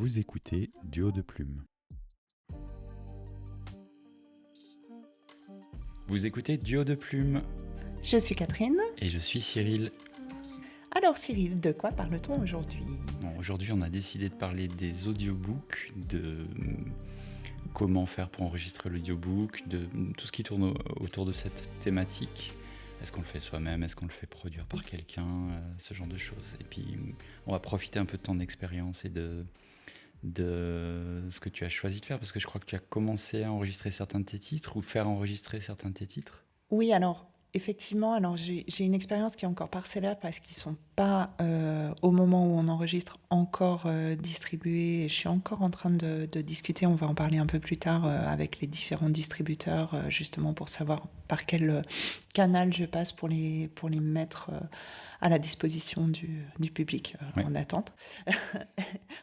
Vous écoutez Duo de Plume. Vous écoutez Duo de Plume. Je suis Catherine. Et je suis Cyril. Alors Cyril, de quoi parle-t-on aujourd'hui ? Aujourd'hui, on a décidé de parler des audiobooks, de comment faire pour enregistrer l'audiobook, de tout ce qui tourne autour de cette thématique. Est-ce qu'on le fait soi-même ? Est-ce qu'on le fait produire par quelqu'un ? Ce genre de choses. Et puis, on va profiter un peu de ton expérience et de ce que tu as choisi de faire, parce que je crois que tu as commencé à enregistrer certains de tes titres ou faire enregistrer certains de tes titres. Oui, alors effectivement, j'ai une expérience qui est encore parcellaire parce qu'ils ne sont pas, au moment où on enregistre, encore distribués. Je suis encore en train de discuter, on va en parler un peu plus tard, avec les différents distributeurs, justement pour savoir par quel canal je passe pour les mettre à la disposition du public en attente,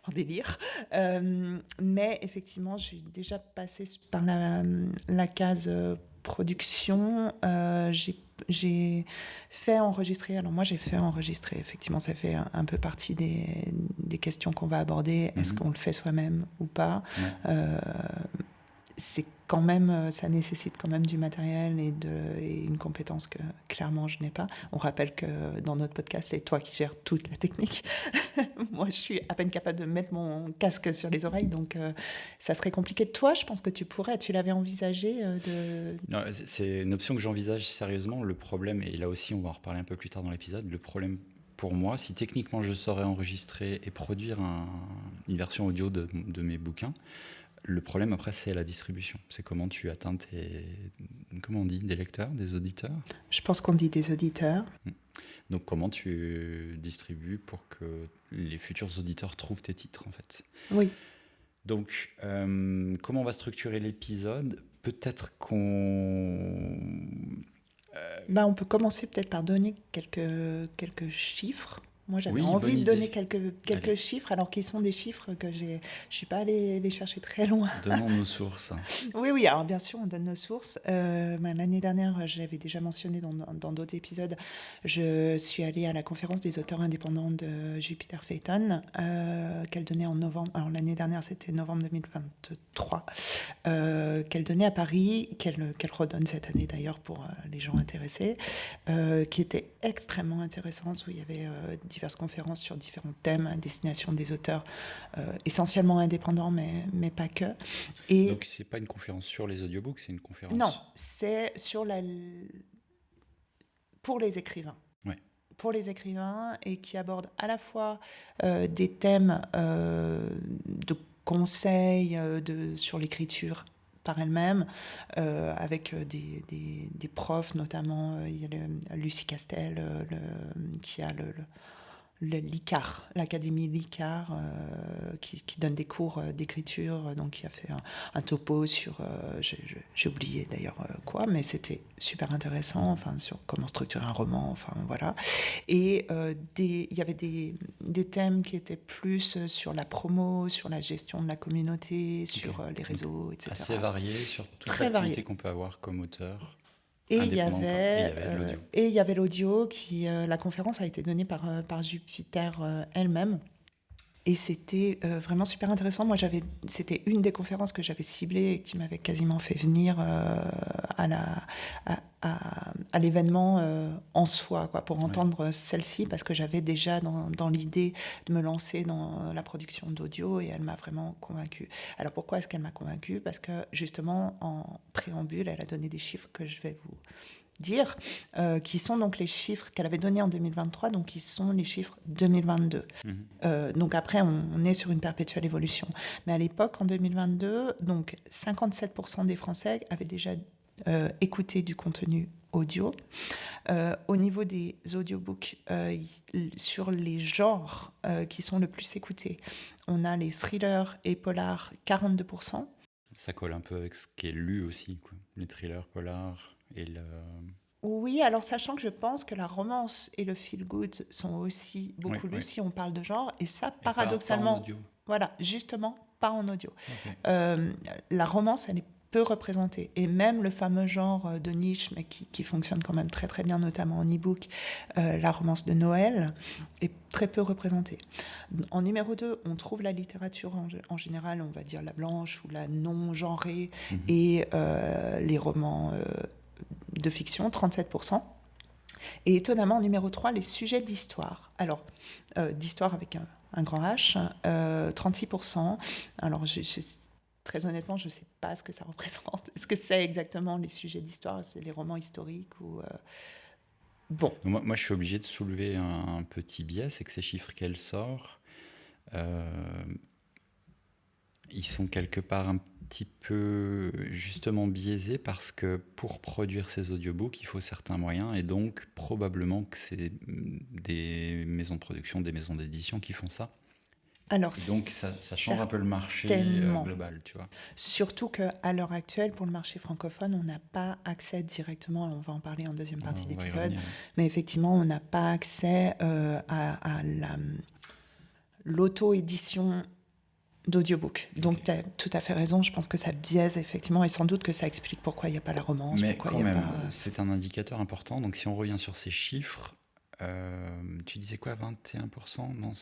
en délire. Mais effectivement, j'ai déjà passé par la case production. J'ai fait enregistrer. Alors moi, j'ai fait enregistrer. Effectivement, ça fait un peu partie des questions qu'on va aborder. Est-ce qu'on le fait soi-même ou pas ? C'est quand même, ça nécessite quand même du matériel et une compétence que clairement je n'ai pas. On rappelle que dans notre podcast, c'est toi qui gères toute la technique. Moi, je suis à peine capable de mettre mon casque sur les oreilles, donc ça serait compliqué. Toi, je pense que tu pourrais. Tu l'avais envisagé Non, c'est une option que j'envisage sérieusement. Le problème, et là aussi on va en reparler un peu plus tard dans l'épisode, le problème pour moi, si techniquement je saurais enregistrer et produire une version audio de mes bouquins, le problème après c'est la distribution. C'est comment tu atteins comment on dit, des lecteurs, des auditeurs ? Je pense qu'on dit des auditeurs. Donc comment tu distribues pour que les futurs auditeurs trouvent tes titres en fait ? Oui. Donc comment on va structurer l'épisode ? Peut-être qu'on... on peut commencer peut-être par donner quelques chiffres. Moi, j'avais envie de donner quelques chiffres, alors qu'ils sont des chiffres que je ne suis pas allée les chercher très loin. Donnons nos sources. Oui, alors bien sûr, on donne nos sources. L'année dernière, je l'avais déjà mentionné dans d'autres épisodes, je suis allée à la conférence des auteurs indépendants de Jupiter Phaeton, qu'elle donnait en novembre. Alors l'année dernière, c'était novembre 2023, qu'elle donnait à Paris, qu'elle redonne cette année d'ailleurs pour les gens intéressés, qui était extrêmement intéressante, où il y avait diverses conférences sur différents thèmes à destination des auteurs, essentiellement indépendants, mais pas que. Et donc, c'est pas une conférence sur les audiobooks, c'est une conférence... Non, c'est pour les écrivains. Ouais. Pour les écrivains, et qui aborde à la fois des thèmes de conseils sur l'écriture par elle-même, avec des profs, notamment il y a Lucie Castel, qui a l'ICAR, l'Académie l'ICAR, qui donne des cours d'écriture, donc qui a fait un topo sur, j'ai oublié d'ailleurs quoi, mais c'était super intéressant, enfin sur comment structurer un roman, enfin voilà. Et il y avait des thèmes qui étaient plus sur la promo, sur la gestion de la communauté, sur les réseaux, etc. Assez varié sur toute l'activité qu'on peut avoir comme auteur. Et il y avait l'audio, la conférence a été donnée par Jupiter elle-même. Et c'était vraiment super intéressant. Moi, c'était une des conférences que j'avais ciblées et qui m'avait quasiment fait venir à l'événement en soi, quoi, pour entendre celle-ci, parce que j'avais déjà dans l'idée de me lancer dans la production d'audio, et elle m'a vraiment convaincue. Alors pourquoi est-ce qu'elle m'a convaincue ? Parce que justement, en préambule, elle a donné des chiffres que je vais vous dire, qui sont donc les chiffres qu'elle avait donnés en 2023, donc qui sont les chiffres 2022. Donc après, on est sur une perpétuelle évolution. Mais à l'époque, en 2022, donc 57% des Français avaient déjà écouté du contenu audio. Au niveau des audiobooks, sur les genres qui sont le plus écoutés, on a les thrillers et polars, 42%. Ça colle un peu avec ce qui est lu aussi, quoi. Les thrillers, polars et le... Oui, alors sachant que je pense que la romance et le feel-good sont aussi beaucoup lus si on parle de genre, et ça, paradoxalement, pas en audio. Voilà, justement, pas en audio. Okay. La romance, elle est peu représenté. Et même le fameux genre de niche, mais qui fonctionne quand même très très bien, notamment en e-book, la romance de Noël, est très peu représentée. En numéro 2, on trouve la littérature en général, on va dire la blanche ou la non-genrée, et les romans de fiction, 37%. Et étonnamment, en numéro 3, les sujets d'histoire. Alors, d'histoire avec un grand H, 36%. Alors, très honnêtement, je ne sais pas ce que ça représente. Est-ce que c'est exactement les sujets d'histoire? C'est les romans historiques ou... Bon. Moi, je suis obligé de soulever un petit biais, c'est que ces chiffres qu'elle sort, ils sont quelque part un petit peu justement biaisés parce que pour produire ces audiobooks, il faut certains moyens et donc probablement que c'est des maisons de production, des maisons d'édition qui font ça. Alors, et donc ça change un peu le marché global, tu vois. Surtout qu'à l'heure actuelle, pour le marché francophone, on n'a pas accès directement, on va en parler en deuxième partie d'épisode, mais effectivement, on n'a pas accès à l'auto-édition d'audiobook. Donc, tu as tout à fait raison, je pense que ça biaise effectivement, et sans doute que ça explique pourquoi il n'y a pas la romance. Mais quand même, c'est un indicateur important, donc si on revient sur ces chiffres, tu disais quoi, 21% non,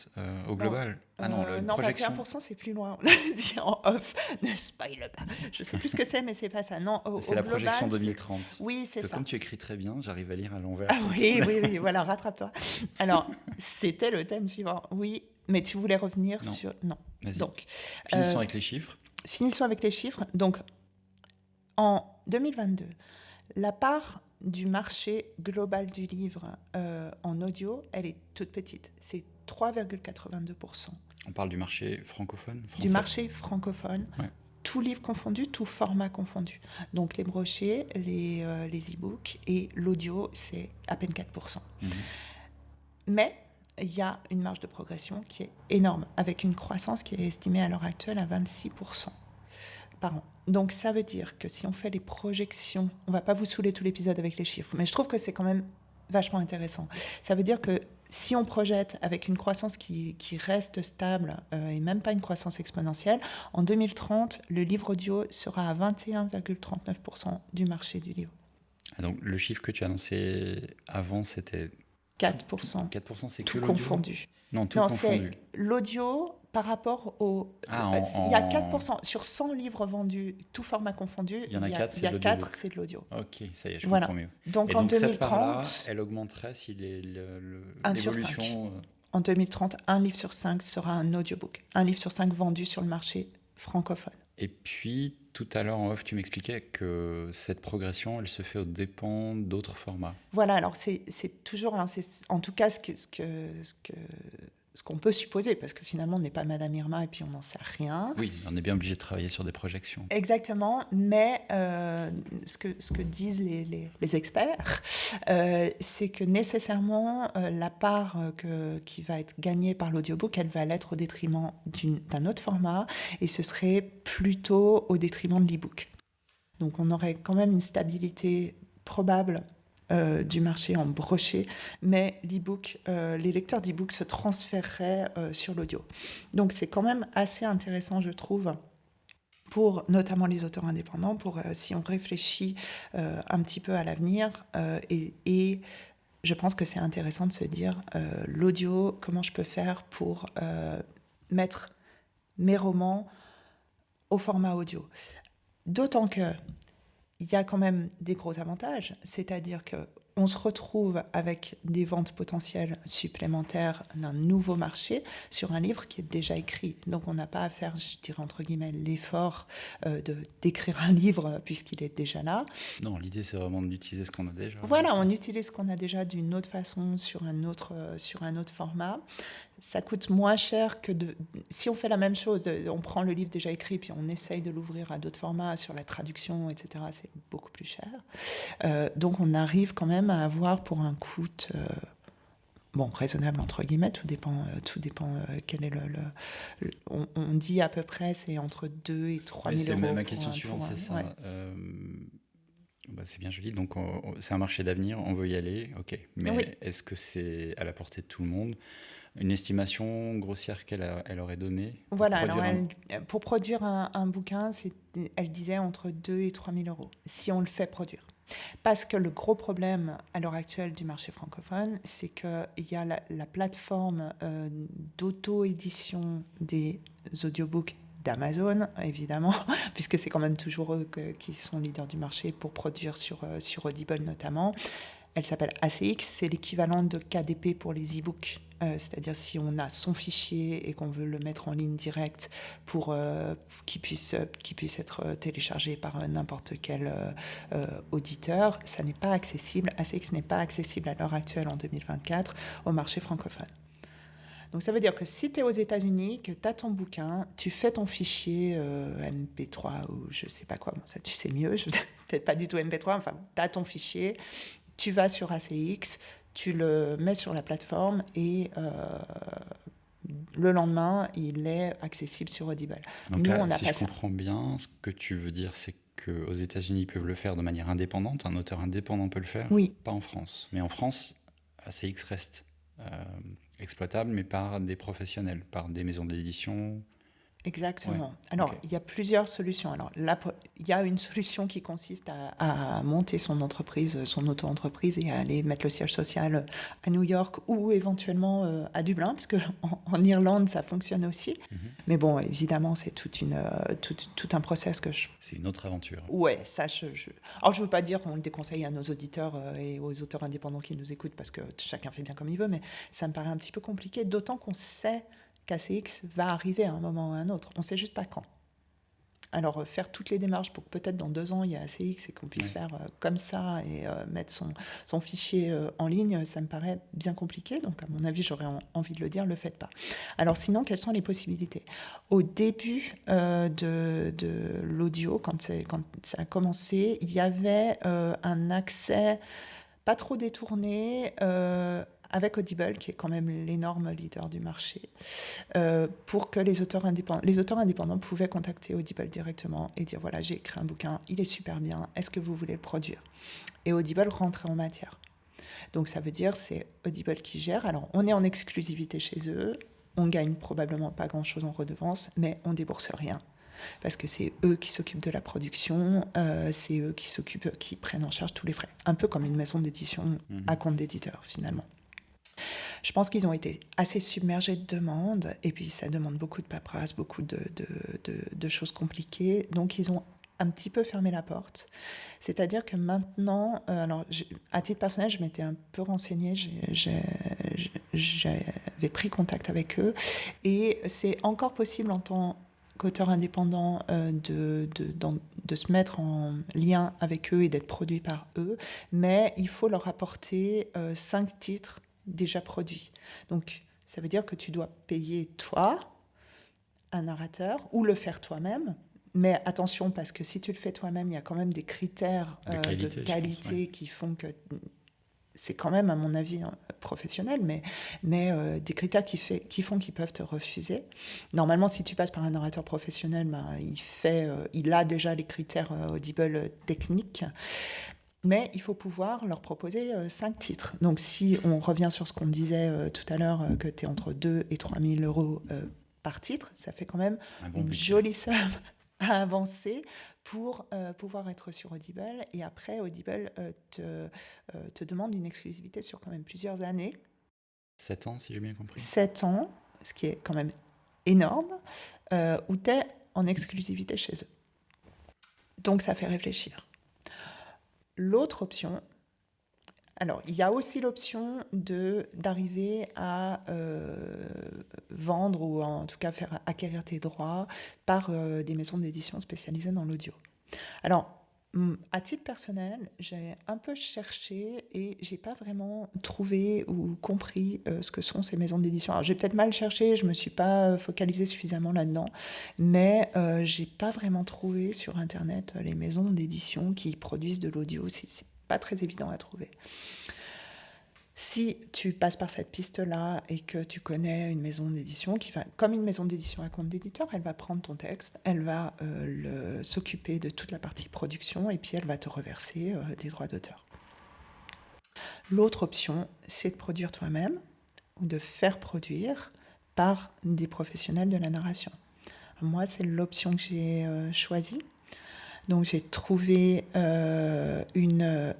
au global? Non, 21% c'est plus loin, on l'a dit en off, ne spoil pas. Je sais plus ce que c'est, mais c'est pas ça. Non, c'est la global, projection 2030. Oui, c'est ça. Comme tu écris très bien, j'arrive à lire à l'envers. Ah oui, voilà, rattrape-toi. Alors, c'était le thème suivant. Oui, mais tu voulais revenir sur... Non. Vas-y. Donc, finissons avec les chiffres. Finissons avec les chiffres. Donc, en 2022, la part du marché global du livre en audio, elle est toute petite. C'est 3,82%. On parle du marché francophone, français. Du marché francophone, ouais. Tout livre confondu, tout format confondu. Donc les brochets, les e-books et l'audio, c'est à peine 4%. Mais il y a une marge de progression qui est énorme, avec une croissance qui est estimée à l'heure actuelle à 26% par an. Donc ça veut dire que si on fait les projections, on ne va pas vous saouler tout l'épisode avec les chiffres, mais je trouve que c'est quand même vachement intéressant. Ça veut dire que si on projette avec une croissance qui reste stable et même pas une croissance exponentielle, en 2030, le livre audio sera à 21,39% du marché du livre. Donc le chiffre que tu as annoncé avant, c'était 4%. 4%, c'est tout que l'audio confondu. Non, tout confondu. C'est l'audio par rapport au... il y a 4%. Sur 100 livres vendus, tout format confondu, il y a 4, c'est de l'audio. Ok, ça y est, je comprends mieux. Donc en 2030... Cette part-là, elle augmenterait si l'évolution... En 2030, un livre sur 5 sera un audiobook. Un livre sur 5 vendu sur le marché francophone. Et puis, tout à l'heure en off, tu m'expliquais que cette progression, elle se fait aux dépens d'autres formats. Voilà, alors c'est toujours, en tout cas, ce qu'on peut supposer, parce que finalement, on n'est pas Madame Irma et puis on n'en sait rien. Oui, on est bien obligé de travailler sur des projections. Exactement, mais ce que disent les experts, c'est que nécessairement, la part qui va être gagnée par l'audiobook, elle va l'être au détriment d'un autre format, et ce serait plutôt au détriment de l'e-book. Donc on aurait quand même une stabilité probable du marché en brochet, mais l'e-book, les lecteurs d'e-book se transféreraient sur l'audio. Donc c'est quand même assez intéressant, je trouve, pour notamment les auteurs indépendants, pour si on réfléchit un petit peu à l'avenir, et je pense que c'est intéressant de se dire l'audio, comment je peux faire pour mettre mes romans au format audio. D'autant que il y a quand même des gros avantages, c'est-à-dire qu'on se retrouve avec des ventes potentielles supplémentaires d'un nouveau marché sur un livre qui est déjà écrit. Donc on n'a pas à faire, je dirais entre guillemets, l'effort d'écrire un livre puisqu'il est déjà là. Non, l'idée c'est vraiment d'utiliser ce qu'on a déjà. Voilà, on utilise ce qu'on a déjà d'une autre façon sur un autre format. Ça coûte moins cher que si on fait la même chose, on prend le livre déjà écrit puis on essaye de l'ouvrir à d'autres formats sur la traduction, etc. C'est beaucoup plus cher. Donc on arrive quand même à avoir pour un coût raisonnable entre guillemets. Tout dépend quel est on dit à peu près c'est entre 2 et 3 000 euros. Ma question suivante, c'est ça. Ouais. C'est bien joli, donc c'est un marché d'avenir, on veut y aller, ok. Mais est-ce que c'est à la portée de tout le monde ? Une estimation grossière elle aurait donnée pour Voilà, produire alors pour produire un bouquin, elle disait entre 2 et 3 000 euros, si on le fait produire. Parce que le gros problème à l'heure actuelle du marché francophone, c'est qu'il y a la plateforme d'auto-édition des audiobooks d'Amazon, évidemment, puisque c'est quand même toujours eux qui sont leaders du marché pour produire sur Audible notamment. Elle s'appelle ACX, c'est l'équivalent de KDP pour les e-books. C'est-à-dire si on a son fichier et qu'on veut le mettre en ligne directe pour qu'il puisse être téléchargé par n'importe quel auditeur, ça n'est pas accessible. ACX n'est pas accessible à l'heure actuelle en 2024 au marché francophone. Donc ça veut dire que si tu es aux États-Unis, que tu as ton bouquin, tu fais ton fichier MP3 ou je sais pas quoi, bon, ça tu sais mieux, peut-être pas du tout MP3, enfin tu as ton fichier, tu vas sur ACX, tu le mets sur la plateforme et le lendemain, il est accessible sur Audible. Donc Nous, là, on n'a si pas je ça. comprends bien, ce que tu veux dire, c'est qu'aux États-Unis, ils peuvent le faire de manière indépendante. Un auteur indépendant peut le faire, Oui, pas en France. Mais en France, ACX reste exploitable, mais par des professionnels, par des maisons d'édition. exactement. Ouais, Alors, ok. il y a plusieurs solutions. Alors, là, il y a une solution qui consiste à monter son entreprise, son auto-entreprise et à aller mettre le siège social à New York ou éventuellement à Dublin, parce qu'en Irlande, ça fonctionne aussi. Mhm. Mais bon, évidemment, c'est tout un process que je... C'est une autre aventure. Ouais, ça, Alors, je ne veux pas dire qu'on le déconseille à nos auditeurs et aux auteurs indépendants qui nous écoutent, parce que chacun fait bien comme il veut, mais ça me paraît un petit peu compliqué, d'autant qu'on sait qu'ACX va arriver à un moment ou à un autre. On ne sait juste pas quand. Alors, faire toutes les démarches pour que peut-être dans 2 ans, il y ait ACX et qu'on puisse faire comme ça et mettre son fichier en ligne, ça me paraît bien compliqué. Donc, à mon avis, j'aurais envie de le dire, ne le faites pas. Alors, sinon, quelles sont les possibilités ? Au début de l'audio, quand ça a commencé, il y avait un accès pas trop détourné avec Audible, qui est quand même l'énorme leader du marché, pour que les auteurs indépendants pouvaient contacter Audible directement et dire voilà, j'ai écrit un bouquin, il est super bien, est-ce que vous voulez le produire ? Et Audible rentrait en matière. Donc ça veut dire c'est Audible qui gère. Alors on est en exclusivité chez eux, on gagne probablement pas grand-chose en redevance, mais on débourse rien. Parce que c'est eux qui s'occupent de la production, c'est eux qui prennent en charge tous les frais. Un peu comme une maison d'édition à compte d'éditeur, finalement. Je pense qu'ils ont été assez submergés de demandes, et puis ça demande beaucoup de paperasse, beaucoup de choses compliquées. Donc ils ont un petit peu fermé la porte. C'est-à-dire que maintenant, à titre personnel, je m'étais un peu renseignée, j'avais pris contact avec eux, et c'est encore possible en tant qu'auteur indépendant de se mettre en lien avec eux et d'être produit par eux, mais il faut leur apporter 5 titres déjà produits. Donc, ça veut dire que tu dois payer toi, un narrateur, ou le faire toi-même. Mais attention, parce que si tu le fais toi-même, il y a quand même des critères de qualité qui font que c'est quand même, à mon avis, professionnel, mais des critères qui font qu'ils peuvent te refuser. Normalement, si tu passes par un narrateur professionnel, il a déjà les critères Audible techniques. Mais il faut pouvoir leur proposer 5 titres. Donc, si on revient sur ce qu'on disait tout à l'heure, que tu es entre 2 et 3 000 euros par titre, ça fait quand même une jolie somme à avancer pour pouvoir être sur Audible. Et après, Audible te demande une exclusivité sur quand même plusieurs années. 7 ans, si j'ai bien compris. 7 ans, ce qui est quand même énorme, où tu es en exclusivité chez eux. Donc, ça fait réfléchir. L'autre option, alors il y a aussi l'option d'arriver à vendre ou en tout cas faire acquérir tes droits par des maisons d'édition spécialisées dans l'audio. Alors, à titre personnel, j'ai un peu cherché et j'ai pas vraiment trouvé ou compris ce que sont ces maisons d'édition. Alors, j'ai peut-être mal cherché, je me suis pas focalisée suffisamment là-dedans, mais j'ai pas vraiment trouvé sur Internet les maisons d'édition qui produisent de l'audio. C'est pas très évident à trouver. Si tu passes par cette piste-là et que tu connais une maison d'édition qui va, comme une maison d'édition à compte d'éditeur, elle va prendre ton texte, elle va s'occuper de toute la partie production et puis elle va te reverser des droits d'auteur. L'autre option, c'est de produire toi-même ou de faire produire par des professionnels de la narration. Moi, c'est l'option que j'ai choisie. Donc, j'ai trouvé une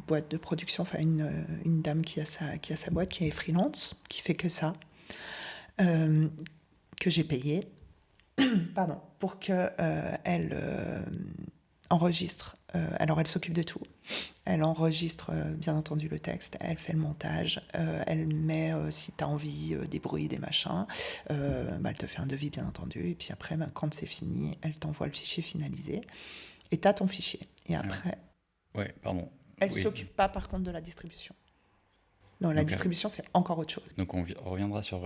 boîte de production, enfin une dame qui a sa boîte, qui est freelance, qui fait que ça, que j'ai payé, pardon, pour qu'elle enregistre. Alors, elle s'occupe de tout. Elle enregistre, bien entendu, le texte, elle fait le montage, elle met, si tu as envie, des bruits, des machins, elle te fait un devis, bien entendu, et puis après, quand c'est fini, elle t'envoie le fichier finalisé, et tu as ton fichier. Et après, ouais, pardon. elle ne s'occupe pas, par contre, de la distribution. Non, la distribution, c'est encore autre chose. Donc on reviendra sur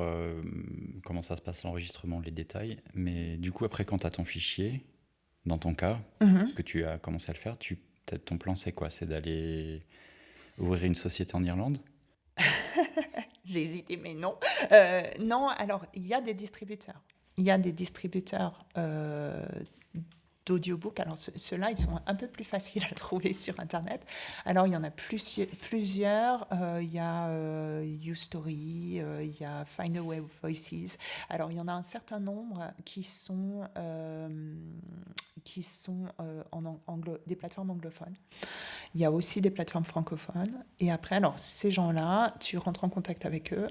comment ça se passe, l'enregistrement, les détails, mais du coup, après, quand tu as ton fichier, dans ton cas, parce que tu as commencé à le faire, ton plan, c'est quoi? C'est d'aller ouvrir une société en Irlande? J'ai hésité, mais non. Non, alors, il y a des distributeurs. Il y a des distributeurs d'audiobook. Alors, ceux-là, ils sont un peu plus faciles à trouver sur Internet. Alors, il y en a plusieurs. Il y a YouStory, il y a Findaway Voices. Alors, il y en a un certain nombre qui sont des plateformes anglophones. Il y a aussi des plateformes francophones. Et après, alors, ces gens-là, tu rentres en contact avec eux.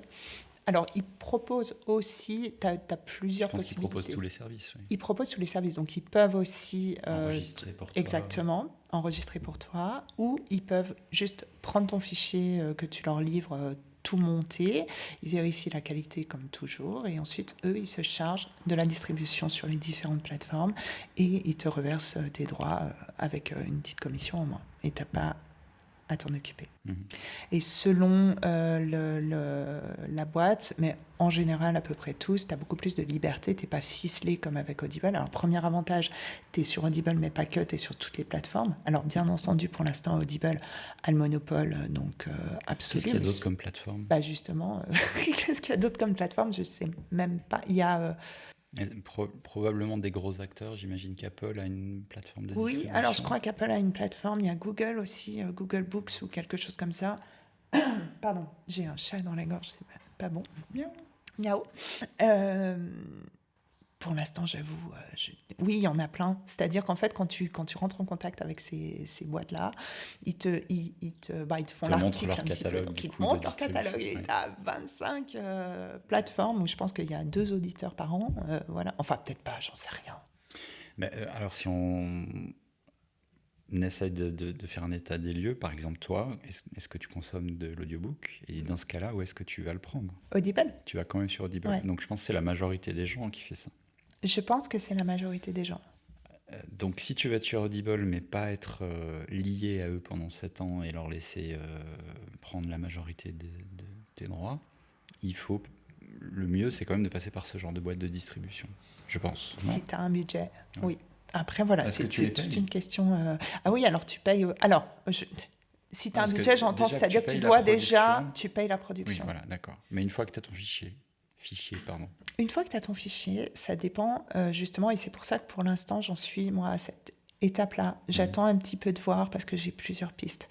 Alors, ils proposent aussi, tu as plusieurs possibilités. Ils proposent tous les services. Oui. Ils proposent tous les services, donc ils peuvent aussi enregistrer pour toi. Exactement, enregistrer pour toi, ou ils peuvent juste prendre ton fichier que tu leur livres tout monté, ils vérifient la qualité comme toujours, et ensuite, eux, ils se chargent de la distribution sur les différentes plateformes, et ils te reversent tes droits avec une petite commission en moins. Et tu n'as pas à t'en occuper. Et selon la boîte, mais en général à peu près tous, tu as beaucoup plus de liberté, tu n'es pas ficelé comme avec Audible. Alors premier avantage, tu es sur Audible mais pas que, tu es sur toutes les plateformes. Alors bien entendu pour l'instant Audible a le monopole, donc absolu. Qu'est-ce qu'il y a d'autre comme plateforme? Justement, qu'est-ce qu'il y a d'autre comme plateforme? Je ne sais même pas. Il y a... probablement des gros acteurs, j'imagine qu'Apple a une plateforme de distribution. Oui, alors je crois qu'Apple a une plateforme, il y a Google aussi, Google Books ou quelque chose comme ça. Pardon, j'ai un chat dans la gorge, c'est pas bon. Miaou. Pour l'instant, j'avoue, oui, il y en a plein. C'est-à-dire qu'en fait, quand tu rentres en contact avec ces boîtes-là, ils te font l'article un petit peu. Donc, ils te montrent leur catalogue. Et tu as 25 plateformes où je pense qu'il y a 2 auditeurs par an. Voilà. Enfin, peut-être pas, j'en sais rien. Mais, alors, si on essaie de faire un état des lieux, par exemple, toi, est-ce que tu consommes de l'audiobook? Et dans ce cas-là, où est-ce que tu vas le prendre? Audible. Tu vas quand même sur Audible. Ouais. Donc, je pense que c'est la majorité des gens qui fait ça. Je pense que c'est la majorité des gens. Donc, si tu vas être sur Audible, mais pas être lié à eux pendant 7 ans et leur laisser prendre la majorité de tes droits, le mieux, c'est quand même de passer par ce genre de boîte de distribution, je pense. Si tu as un budget, oui. Après, voilà, c'est toute une question... Ah oui, alors tu payes... Alors, si tu as un budget, j'entends, c'est-à-dire que tu dois déjà... Tu payes la production. Oui, voilà, d'accord. Mais une fois que tu as ton fichier, pardon. Une fois que tu as ton fichier, ça dépend justement, et c'est pour ça que pour l'instant, j'en suis, moi, à cette étape-là. J'attends un petit peu de voir parce que j'ai plusieurs pistes.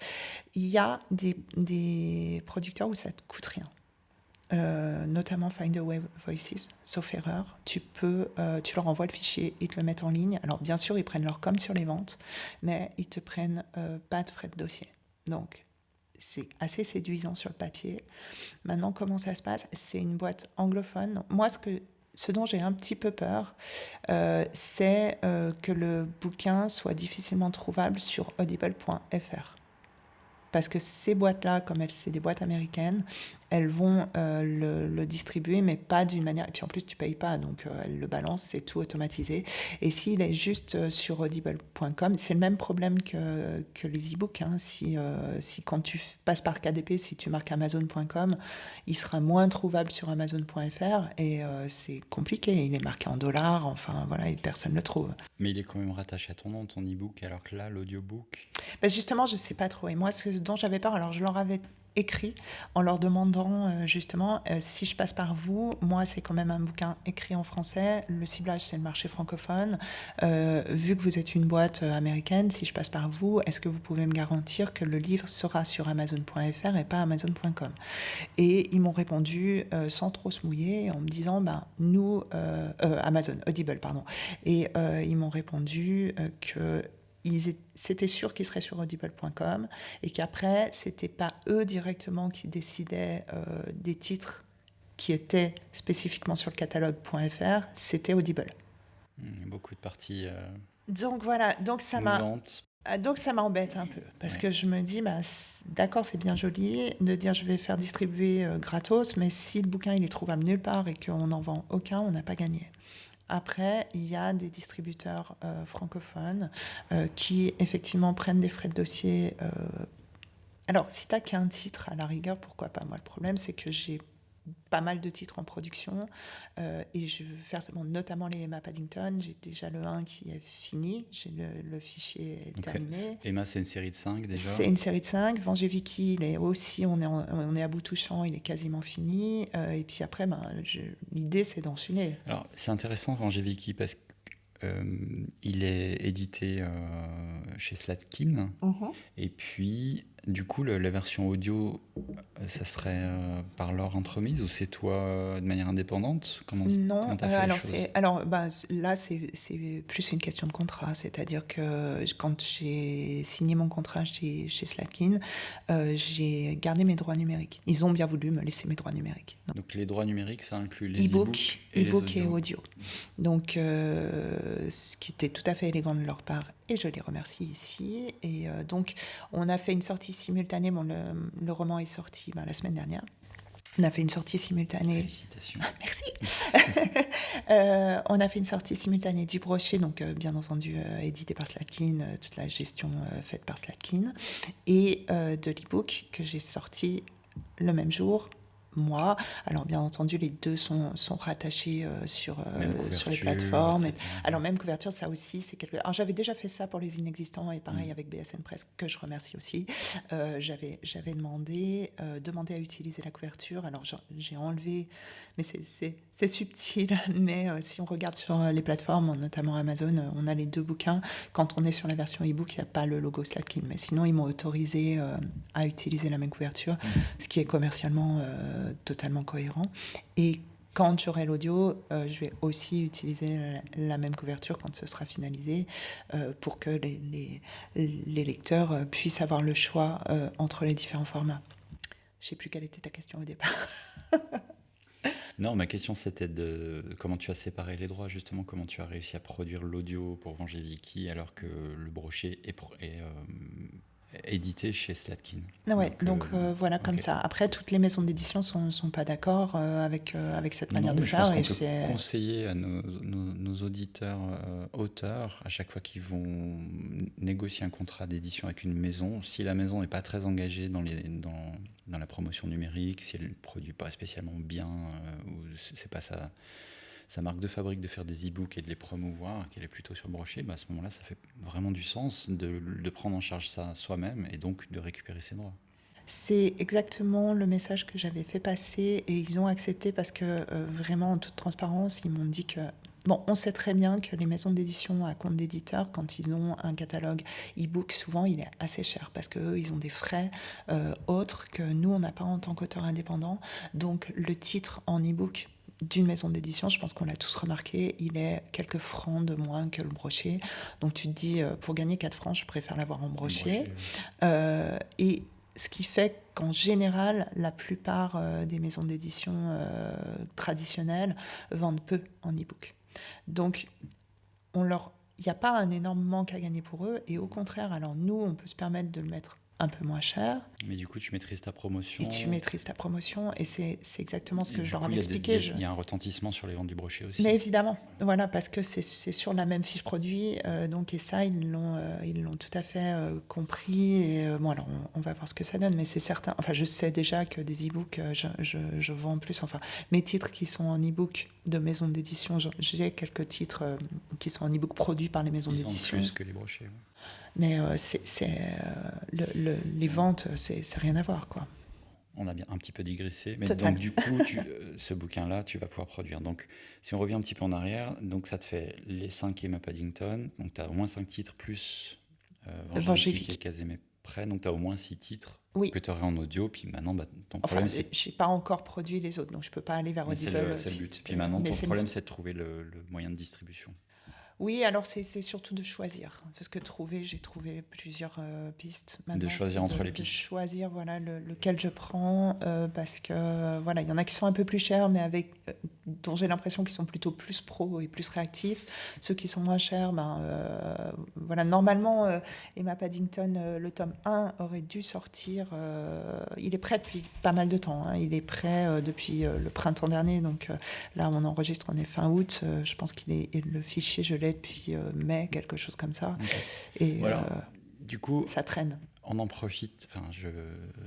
Il y a des producteurs où ça ne te coûte rien. Notamment Findaway Voices, sauf erreur, tu leur envoies le fichier, ils te le mettent en ligne. Alors bien sûr, ils prennent leur com sur les ventes, mais ils te prennent pas de frais de dossier. Donc c'est assez séduisant sur le papier. Maintenant, comment ça se passe? C'est une boîte anglophone. Moi, ce dont j'ai un petit peu peur, c'est que le bouquin soit difficilement trouvable sur audible.fr. Parce que ces boîtes-là, comme c'est des boîtes américaines, elles vont le distribuer, mais pas d'une manière... Et puis en plus, tu ne payes pas, donc elles le balancent, c'est tout automatisé. Et s'il est juste sur audible.com, c'est le même problème que les e-books. Hein. Si quand tu passes par KDP, si tu marques amazon.com, il sera moins trouvable sur amazon.fr. Et c'est compliqué, il est marqué en dollars, enfin voilà, et personne ne le trouve. Mais il est quand même rattaché à ton nom, ton e-book, alors que là, l'audiobook... Justement, je ne sais pas trop. Et moi, ce dont j'avais peur, alors je leur avais écrit en leur demandant justement si je passe par vous, moi c'est quand même un bouquin écrit en français, le ciblage c'est le marché francophone, vu que vous êtes une boîte américaine, si je passe par vous, est-ce que vous pouvez me garantir que le livre sera sur Amazon.fr et pas Amazon.com? Et ils m'ont répondu sans trop se mouiller en me disant nous, Amazon, Audible pardon, et ils m'ont répondu que c'était sûr qu'ils seraient sur audible.com et qu'après, c'était pas eux directement qui décidaient des titres qui étaient spécifiquement sur le catalogue.fr, c'était Audible. Beaucoup de parties Donc voilà, donc ça m'embête un peu parce que je me dis, d'accord, c'est bien joli de dire je vais faire distribuer gratos, mais si le bouquin il est trouvable nulle part et qu'on n'en vend aucun, on n'a pas gagné. Après, il y a des distributeurs francophones qui, effectivement, prennent des frais de dossier. Alors, si tu n'as qu'un titre, à la rigueur, pourquoi pas? Moi, le problème, c'est que j'ai pas mal de titres en production et je veux faire notamment les Emma Paddington. J'ai déjà le 1 qui est fini, j'ai le fichier terminé. Emma, c'est une série de 5 déjà? C'est une série de 5. Vengez Vicky, il est aussi, on est à bout touchant, il est quasiment fini. Et puis après, l'idée, c'est d'enchaîner. Alors, c'est intéressant, Vengez Vicky, parce qu'il est édité chez Slatkin. Et puis, du coup, la version audio, ça serait par leur entremise ou c'est toi de manière indépendante? Non, alors là, c'est plus une question de contrat. C'est-à-dire que quand j'ai signé mon contrat chez Slatkin, j'ai gardé mes droits numériques. Ils ont bien voulu me laisser mes droits numériques. Donc les droits numériques, ça inclut les e-books et audio. Donc, ce qui était tout à fait élégant de leur part, et je les remercie ici. Et donc, on a fait une sortie simultanée. Le roman est sorti la semaine dernière. On a fait une sortie simultanée. Félicitations. Merci. On a fait une sortie simultanée du brochet, donc bien entendu édité par Slatkin, toute la gestion faite par Slatkin, et de l'e-book que j'ai sorti le même jour. Moi, alors bien entendu, les deux sont rattachés sur les plateformes. Alors même couverture, ça aussi, c'est quelque. Alors j'avais déjà fait ça pour les inexistants et pareil avec BSN Press, que je remercie aussi. J'avais demandé à utiliser la couverture. Alors j'ai enlevé, mais c'est subtil. Mais si on regarde sur les plateformes, notamment Amazon, on a les deux bouquins. Quand on est sur la version e-book, il n'y a pas le logo Slatkin. Mais sinon, ils m'ont autorisé à utiliser la même couverture, ce qui est commercialement totalement cohérent. Et quand j'aurai l'audio, je vais aussi utiliser la même couverture quand ce sera finalisé pour que les lecteurs puissent avoir le choix entre les différents formats. Je ne sais plus quelle était ta question au départ. Non, ma question c'était de comment tu as séparé les droits, justement, comment tu as réussi à produire l'audio pour Vengez Vicky alors que le brochet est édité chez Slatkin. Ouais, donc voilà, comme ça. Après, toutes les maisons d'édition sont pas d'accord avec cette manière de faire. Je pense qu'on peut conseiller à nos auditeurs, auteurs, à chaque fois qu'ils vont négocier un contrat d'édition avec une maison, si la maison n'est pas très engagée dans la promotion numérique, si elle ne produit pas spécialement bien, ou c'est pas sa marque de fabrique de faire des e-books et de les promouvoir, qu'elle est plutôt sur le brochet, à ce moment-là, ça fait vraiment du sens de prendre en charge ça soi-même et donc de récupérer ses droits. C'est exactement le message que j'avais fait passer et ils ont accepté parce que vraiment, en toute transparence, ils m'ont dit que on sait très bien que les maisons d'édition à compte d'éditeur, quand ils ont un catalogue e-book, souvent il est assez cher parce qu'eux, ils ont des frais autres que nous, on n'a pas en tant qu'auteur indépendant. Donc le titre en e-book d'une maison d'édition, je pense qu'on l'a tous remarqué, il est quelques francs de moins que le brochet. Donc tu te dis, pour gagner 4 francs, je préfère l'avoir en brochet. Et ce qui fait qu'en général, la plupart des maisons d'édition traditionnelles vendent peu en e-book. Donc, il n'y a pas un énorme manque à gagner pour eux. Et au contraire, alors nous, on peut se permettre de le mettre un peu moins cher. Mais du coup, tu maîtrises ta promotion. Et tu maîtrises ta promotion. Et c'est exactement ce que je leur ai expliqué. Il y a un retentissement sur les ventes du brochet aussi. Mais évidemment, voilà, parce que c'est sur la même fiche produit. Donc, et ça, ils l'ont tout à fait compris. Et alors, on va voir ce que ça donne. Mais c'est certain. Enfin, je sais déjà que des e-books, je vends plus. Enfin, mes titres qui sont en e-book de maisons d'édition, j'ai quelques titres qui sont en e-book produits par les maisons d'édition. Ils sont plus que les brochets. Ouais. Mais les ventes, c'est rien à voir, quoi. On a bien un petit peu digressé, mais Total. donc du coup, ce bouquin-là, tu vas pouvoir produire. Donc, si on revient un petit peu en arrière, donc ça te fait les 5 Emma Paddington, donc tu as au moins 5 titres plus Venge Vicky qui est Vangévique. quasiment prêt, donc tu as au moins 6 titres Oui. que tu aurais en audio, puis maintenant, ton Enfin, problème, c'est... j'ai pas encore produit les autres, donc je peux pas aller vers Mais c'est Audible. c'est le but. Puis maintenant, Mais ton c'est le problème, but. c'est de trouver le moyen de distribution. Oui, alors c'est surtout de choisir. Parce que j'ai trouvé plusieurs pistes. De Maintenant, choisir c'est entre les de pistes. choisir voilà, lequel je prends. Parce que voilà, il y en a qui sont un peu plus chers, mais dont j'ai l'impression qu'ils sont plutôt plus pro et plus réactifs. Ceux qui sont moins chers, voilà, normalement, Emma Paddington, le tome 1 aurait dû sortir. Il est prêt depuis pas mal de temps. Hein. Il est prêt depuis le printemps dernier. Donc là, on enregistre, on est fin août. Je pense le fichier, je l'ai depuis mai, quelque chose comme ça. Okay. Et voilà. Du coup, ça traîne. On en profite,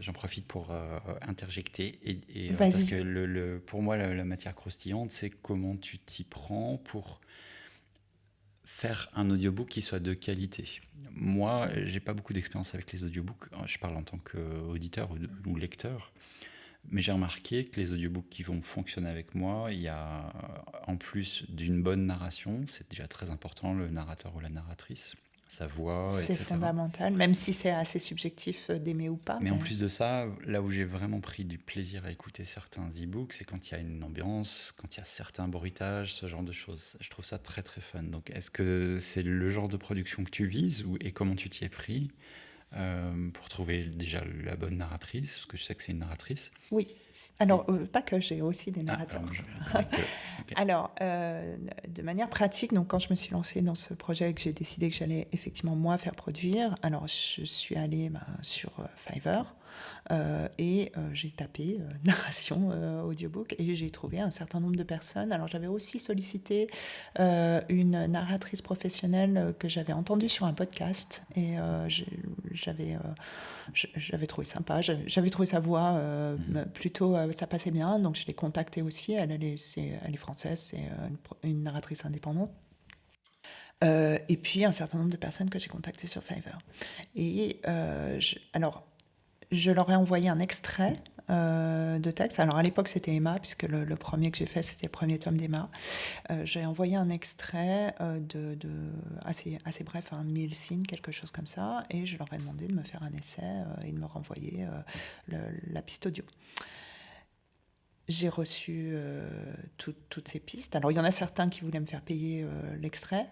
j'en profite pour interjecter. Vas-y. Parce que pour moi, la matière croustillante, c'est comment tu t'y prends pour faire un audiobook qui soit de qualité. Moi, j'ai pas beaucoup d'expérience avec les audiobooks. Je parle en tant qu'auditeur ou lecteur. Mais j'ai remarqué que les audiobooks qui vont fonctionner avec moi, il y a, en plus d'une bonne narration, c'est déjà très important, le narrateur ou la narratrice, sa voix, c'est etc. fondamental, même si c'est assez subjectif d'aimer ou pas. Mais en plus de ça, là où j'ai vraiment pris du plaisir à écouter certains e-books, c'est quand il y a une ambiance, quand il y a certains bruitages, ce genre de choses. Je trouve ça très très fun. Donc est-ce que c'est le genre de production que tu vises et comment tu t'y es pris pour trouver déjà la bonne narratrice, parce que je sais que c'est une narratrice. Oui, alors pas que, j'ai aussi des narrateurs. Okay. Alors, de manière pratique, donc quand je me suis lancée dans ce projet et que j'ai décidé que j'allais effectivement moi faire produire, alors je suis allée sur Fiverr et j'ai tapé narration audiobook et j'ai trouvé un certain nombre de personnes. Alors j'avais aussi sollicité une narratrice professionnelle que j'avais entendue sur un podcast et j'avais trouvé sympa, j'avais trouvé sa voix plutôt, ça passait bien, donc je l'ai contactée aussi, elle est française, c'est une narratrice indépendante. Et puis un certain nombre de personnes que j'ai contactées sur Fiverr. Et alors, je leur ai envoyé un extrait de texte. Alors à l'époque c'était Emma, puisque le premier que j'ai fait c'était le premier tome d'Emma. J'ai envoyé un extrait assez bref, 1000 signes, quelque chose comme ça, et je leur ai demandé de me faire un essai et de me renvoyer la piste audio. J'ai reçu toutes ces pistes. Alors, il y en a certains qui voulaient me faire payer l'extrait.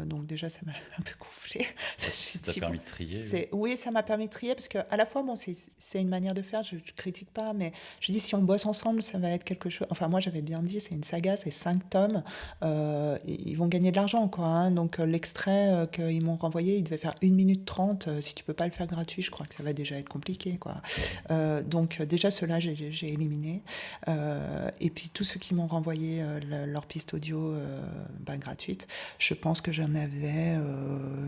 Donc, déjà, ça m'a un peu gonflé. Ça t'a permis de trier. Oui, ça m'a permis de trier parce qu'à la fois, bon, c'est une manière de faire, je ne critique pas, mais je dis si on bosse ensemble, ça va être quelque chose. Enfin, moi, j'avais bien dit, c'est une saga, c'est 5 tomes. Ils vont gagner de l'argent, quoi. Hein. Donc, l'extrait qu'ils m'ont renvoyé, il devait faire 1 minute 30. Si tu ne peux pas le faire gratuit, je crois que ça va déjà être compliqué, quoi. Donc, déjà, ceux-là, j'ai éliminé. Et puis tous ceux qui m'ont renvoyé leur piste audio gratuite, je pense que j'en avais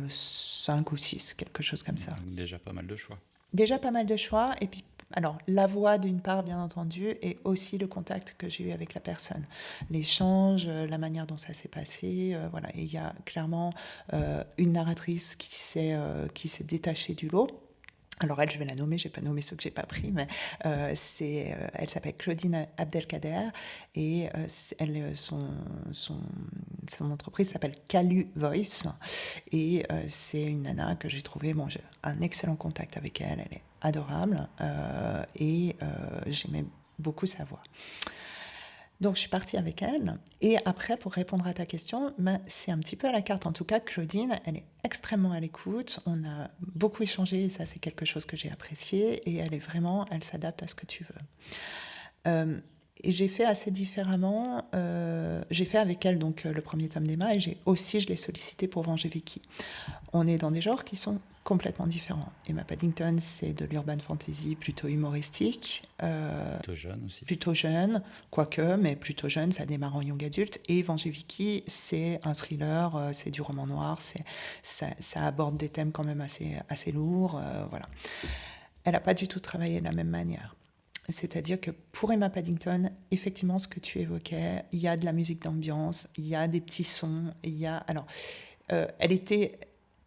5 ou 6, quelque chose comme ça. Déjà pas mal de choix. Déjà pas mal de choix. Et puis, alors, la voix d'une part, bien entendu, et aussi le contact que j'ai eu avec la personne. L'échange, la manière dont ça s'est passé. Voilà. Et il y a clairement une narratrice qui s'est détachée du lot. Alors elle, je vais la nommer, je n'ai pas nommé ceux que je n'ai pas pris, mais elle s'appelle Claudine Abdelkader et son entreprise s'appelle Calu Voice et c'est une nana que j'ai trouvée, j'ai un excellent contact avec elle est adorable et j'aimais beaucoup sa voix. Donc, je suis partie avec elle. Et après, pour répondre à ta question, c'est un petit peu à la carte. En tout cas, Claudine, elle est extrêmement à l'écoute. On a beaucoup échangé et ça, c'est quelque chose que j'ai apprécié. Et elle s'adapte à ce que tu veux. Et j'ai fait assez différemment. J'ai fait avec elle donc, le premier tome d'Emma et je l'ai sollicité pour Venge Vicky. On est dans des genres qui sont complètement différents. Emma Paddington, c'est de l'urban fantasy plutôt humoristique. Plutôt jeune aussi. Plutôt jeune, quoique, mais plutôt jeune, ça démarre en young adulte. Et Venge Vicky, c'est un thriller, c'est du roman noir, ça aborde des thèmes quand même assez lourds. Voilà. Elle n'a pas du tout travaillé de la même manière. C'est-à-dire que pour Emma Paddington, effectivement, ce que tu évoquais, il y a de la musique d'ambiance, il y a des petits sons, elle était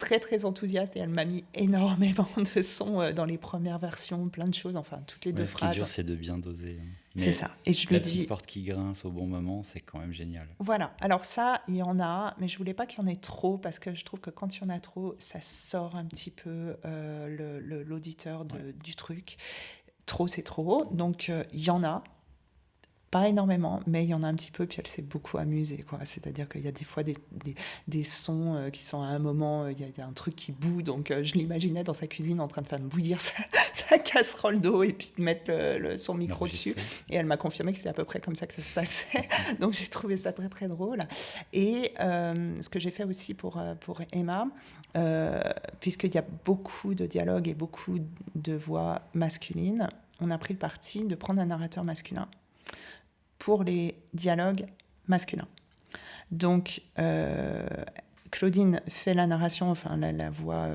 très très enthousiaste et elle m'a mis énormément de sons dans les premières versions, plein de choses, enfin toutes les deux Ce qui est dur, phrases. c'est de bien doser. C'est Mais ça. Et je la lui petite dis, porte qui grince au bon moment, c'est quand même génial. voilà, alors ça, il y en a, mais je voulais pas qu'il y en ait trop parce que je trouve que quand il y en a trop, ça sort un petit peu l'auditeur du truc. Trop, c'est trop. Donc il y en a. Pas énormément, mais il y en a un petit peu, puis elle s'est beaucoup amusée, quoi. C'est-à-dire qu'il y a des fois des sons qui sont à un moment, il y a un truc qui bout, donc je l'imaginais dans sa cuisine en train de faire bouillir sa casserole d'eau et puis de mettre son micro dessus. Et elle m'a confirmé que c'était à peu près comme ça que ça se passait. Donc j'ai trouvé ça très très drôle. Et ce que j'ai fait aussi pour Emma, puisqu'il y a beaucoup de dialogues et beaucoup de voix masculines, on a pris le parti de prendre un narrateur masculin pour les dialogues masculins. Donc, Claudine fait la narration, enfin la voix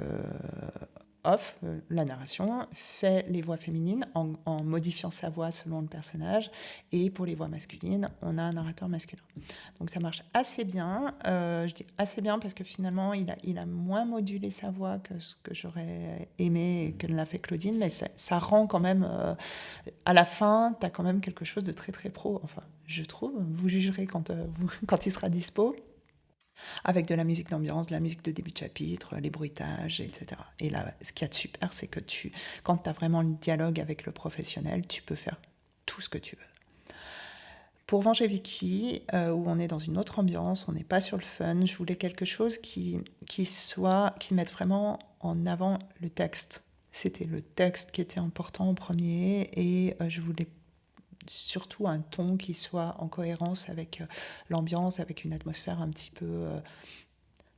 off, la narration, fait les voix féminines en modifiant sa voix selon le personnage. Et pour les voix masculines, on a un narrateur masculin. Donc ça marche assez bien. Je dis assez bien parce que finalement, il a moins modulé sa voix que ce que j'aurais aimé et que l'a fait Claudine. Mais ça rend quand même... à la fin, tu as quand même quelque chose de très très pro. Enfin, je trouve. Vous jugerez quand il sera dispo. Avec de la musique d'ambiance, de la musique de début de chapitre, les bruitages, etc. Et là, ce qu'il y a de super, c'est que quand tu as vraiment le dialogue avec le professionnel, tu peux faire tout ce que tu veux. Pour Venger Vicky, où on est dans une autre ambiance, on n'est pas sur le fun, je voulais quelque chose qui mette vraiment en avant le texte. C'était le texte qui était important en premier et je voulais surtout un ton qui soit en cohérence avec l'ambiance, avec une atmosphère un petit peu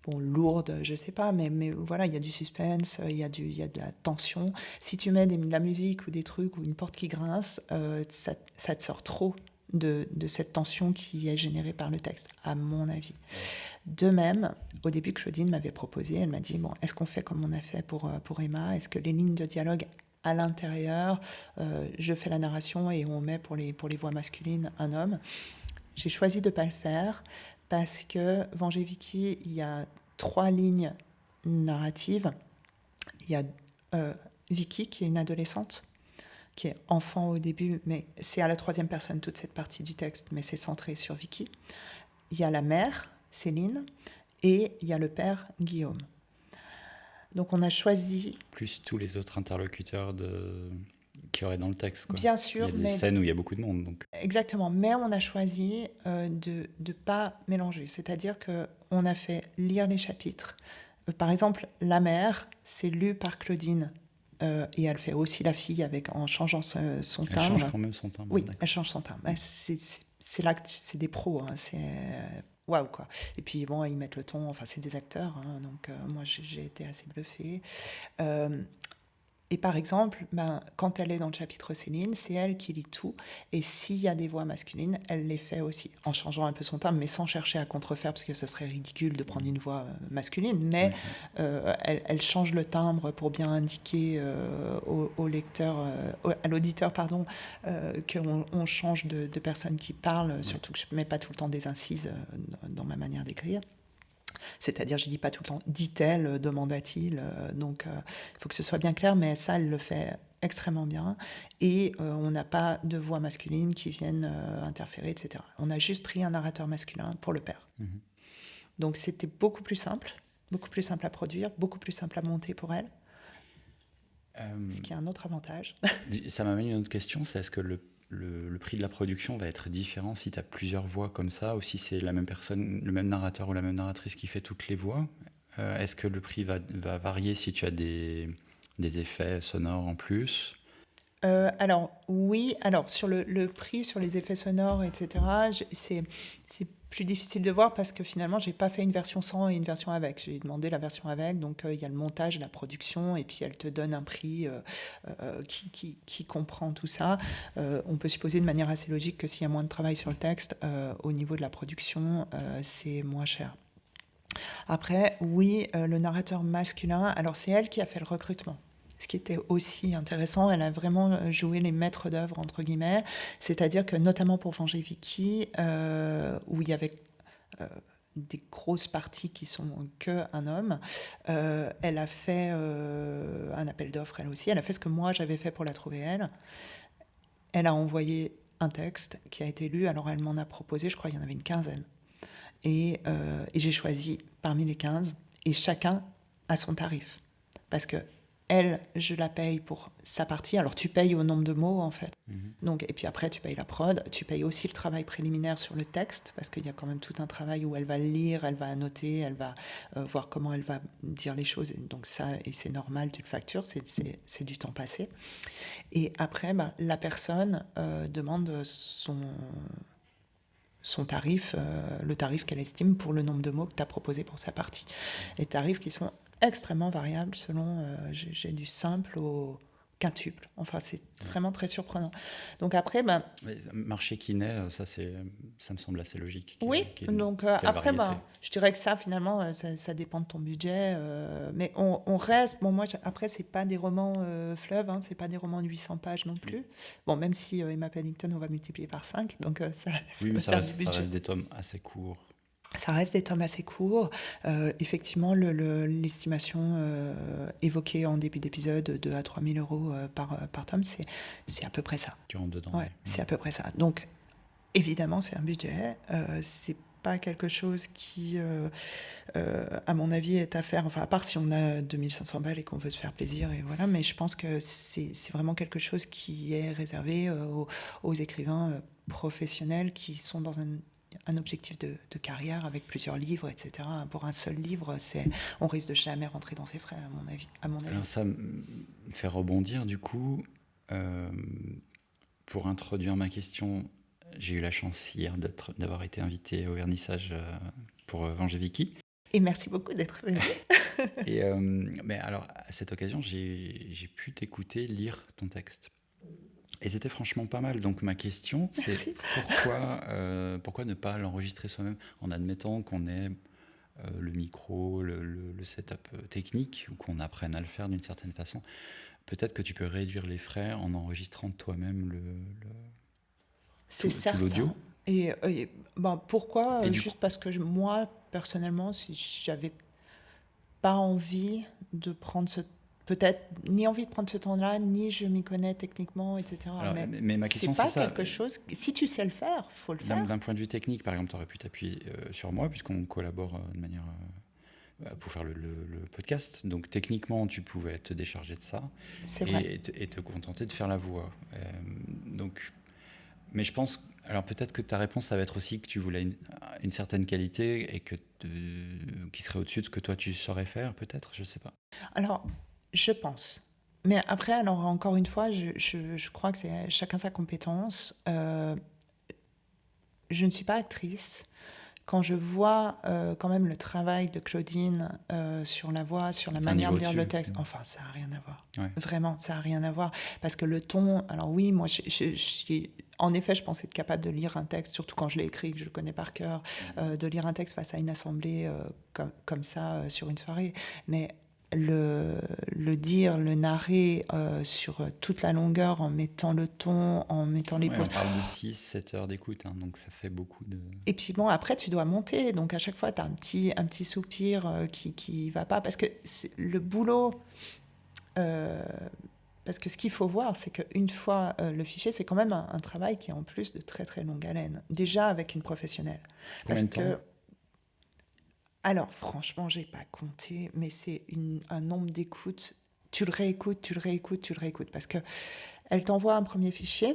lourde, je sais pas, mais voilà, il y a du suspense, il y a de la tension. Si tu mets de la musique ou des trucs ou une porte qui grince, ça te sort trop de cette tension qui est générée par le texte, à mon avis. De même, au début, Claudine m'avait proposé, elle m'a dit, bon, est-ce qu'on fait comme on a fait pour Emma? Est-ce que les lignes de dialogue à l'intérieur, je fais la narration et on met pour les voix masculines un homme. J'ai choisi de ne pas le faire parce que Venger Vicky, il y a 3 lignes narratives. Il y a Vicky qui est une adolescente, qui est enfant au début, mais c'est à la 3e personne toute cette partie du texte, mais c'est centré sur Vicky. Il y a la mère, Céline, et il y a le père, Guillaume. Donc on a choisi... Plus tous les autres interlocuteurs qu'il y aurait dans le texte, quoi. Bien sûr, il y a des scènes où il y a beaucoup de monde. Donc. Exactement, mais on a choisi de ne pas mélanger. C'est-à-dire qu'on a fait lire les chapitres. Par exemple, la mère, c'est lu par Claudine. Et elle fait aussi la fille en changeant son timbre. Elle change quand même son timbre. Oui, elle change son timbre. C'est là que c'est des pros. Hein, c'est... Waouh, quoi. Et puis, bon, ils mettent le ton, enfin, c'est des acteurs, hein, donc moi, j'ai été assez bluffée. Et par exemple, quand elle est dans le chapitre Céline, c'est elle qui lit tout. Et s'il y a des voix masculines, elle les fait aussi, en changeant un peu son timbre, mais sans chercher à contrefaire, parce que ce serait ridicule de prendre une voix masculine. Mais elle change le timbre pour bien indiquer au lecteur, à l'auditeur, pardon, qu'on change de personne qui parle, surtout que je ne mets pas tout le temps des incises dans ma manière d'écrire. C'est-à-dire, je ne dis pas tout le temps « dit-elle »,« demanda-t-il », donc il faut que ce soit bien clair, mais ça, elle le fait extrêmement bien. Et on n'a pas de voix masculine qui viennent interférer, etc. On a juste pris un narrateur masculin pour le père. Mmh. Donc c'était beaucoup plus simple à produire, beaucoup plus simple à monter pour elle. Ce qui est un autre avantage. Ça m'amène une autre question, c'est est-ce que le prix de la production va être différent si tu as plusieurs voix comme ça, ou si c'est la même personne, le même narrateur ou la même narratrice qui fait toutes les voix? Est-ce que le prix va varier si tu as des effets sonores en plus? Alors oui, sur le prix, sur les effets sonores, etc., c'est plus difficile de voir parce que finalement, j'ai pas fait une version sans et une version avec. J'ai demandé la version avec, donc il y a le montage, la production, et puis elle te donne un prix qui comprend tout ça. On peut supposer de manière assez logique que s'il y a moins de travail sur le texte, au niveau de la production, c'est moins cher. Après, oui, le narrateur masculin, alors c'est elle qui a fait le recrutement. Ce qui était aussi intéressant, elle a vraiment joué les maîtres d'œuvre, entre guillemets, c'est-à-dire que notamment pour Venger Vicky, où il y avait des grosses parties qui sont qu'un homme. Elle a fait un appel d'offres, elle aussi. Elle a fait ce que moi, j'avais fait pour la trouver, elle. Elle a envoyé un texte qui a été lu. Alors, elle m'en a proposé, je crois, il y en avait une quinzaine. Et j'ai choisi parmi les 15, et chacun a son tarif. Parce que elle, je la paye pour sa partie. Alors, tu payes au nombre de mots, en fait. Donc, et puis après, tu payes la prod. Tu payes aussi le travail préliminaire sur le texte, parce qu'il y a quand même tout un travail où elle va lire, elle va annoter, elle va voir comment elle va dire les choses. Et donc ça, et c'est normal, tu le factures, c'est du temps passé. Et après, la personne demande son tarif, le tarif qu'elle estime pour le nombre de mots que tu as proposé pour sa partie. Les tarifs qui sont extrêmement variables selon, j'ai du simple au quintuple. Enfin, c'est vraiment très surprenant. Donc après, marché qui naît, ça me semble assez logique. Oui, donc après, je dirais que ça, finalement, ça dépend de ton budget. Mais on reste... Bon, moi, après, c'est pas des romans fleuves, hein, c'est pas des romans de 800 pages non plus. Bon, même si Emma Paddington, on va multiplier par 5, donc ça oui, va mais faire du budget. Ça reste des tomes assez courts. Ça reste des tomes assez courts. Effectivement, l'estimation évoquée en début d'épisode de 2 à 3 000 euros par tome, c'est à peu près ça. Tu rentres dedans. Ouais, c'est à peu près ça. Donc, évidemment, c'est un budget. C'est pas quelque chose qui, à mon avis, est à faire. Enfin, à part si on a 2500 balles et qu'on veut se faire plaisir, et voilà. Mais je pense que c'est vraiment quelque chose qui est réservé aux écrivains professionnels qui sont dans un objectif de carrière avec plusieurs livres, etc. Pour un seul livre, on risque de jamais rentrer dans ses frais, à mon avis. Alors ça me fait rebondir, du coup, pour introduire ma question. J'ai eu la chance hier d'avoir été invité au vernissage pour Venger Vicky. Et merci beaucoup d'être venu. Mais alors, à cette occasion, j'ai pu t'écouter lire ton texte. Et c'était franchement pas mal. Donc ma question, c'est pourquoi ne pas l'enregistrer soi-même en admettant qu'on ait le micro, le setup technique, ou qu'on apprenne à le faire d'une certaine façon. Peut-être que tu peux réduire les frais en enregistrant toi-même c'est certain. l'audio. Et pourquoi juste parce que moi, personnellement, si j'avais pas envie de prendre ni envie de prendre ce temps-là, ni je m'y connais techniquement, etc. Alors, mais ma question, c'est pas quelque chose... Si tu sais le faire, faut le faire. D'un point de vue technique, par exemple, tu aurais pu t'appuyer sur moi, puisqu'on collabore de manière... pour faire le podcast. Donc techniquement, tu pouvais te décharger de ça et te contenter de faire la voix. Mais je pense... Alors peut-être que ta réponse, ça va être aussi que tu voulais une certaine qualité et qui serait au-dessus de ce que toi, tu saurais faire, peut-être, je sais pas. Alors, je pense. Mais après, alors encore une fois, je crois que c'est chacun sa compétence. Je ne suis pas actrice. Quand je vois quand même le travail de Claudine sur la voix, sur la manière de lire le texte, enfin, ça n'a rien à voir. Ouais. Vraiment, ça n'a rien à voir. Parce que le ton... Alors oui, moi, en effet, je pensais être capable de lire un texte, surtout quand je l'ai écrit, que je le connais par cœur, de lire un texte face à une assemblée comme ça sur une soirée. Mais le dire, le narrer sur toute la longueur, en mettant le ton, en mettant les pauses. On parle de 6-7 heures d'écoute, hein, donc ça fait beaucoup de... Et puis bon, après, tu dois monter. Donc à chaque fois, tu as un petit soupir qui va pas. Parce que le boulot... parce que ce qu'il faut voir, c'est qu'une fois le fichier, c'est quand même un travail qui est en plus de très très longue haleine. Déjà avec une professionnelle. Combien de temps ? Alors, franchement, j'ai pas compté, mais c'est un nombre d'écoutes. Tu le réécoutes, parce qu'elle t'envoie un premier fichier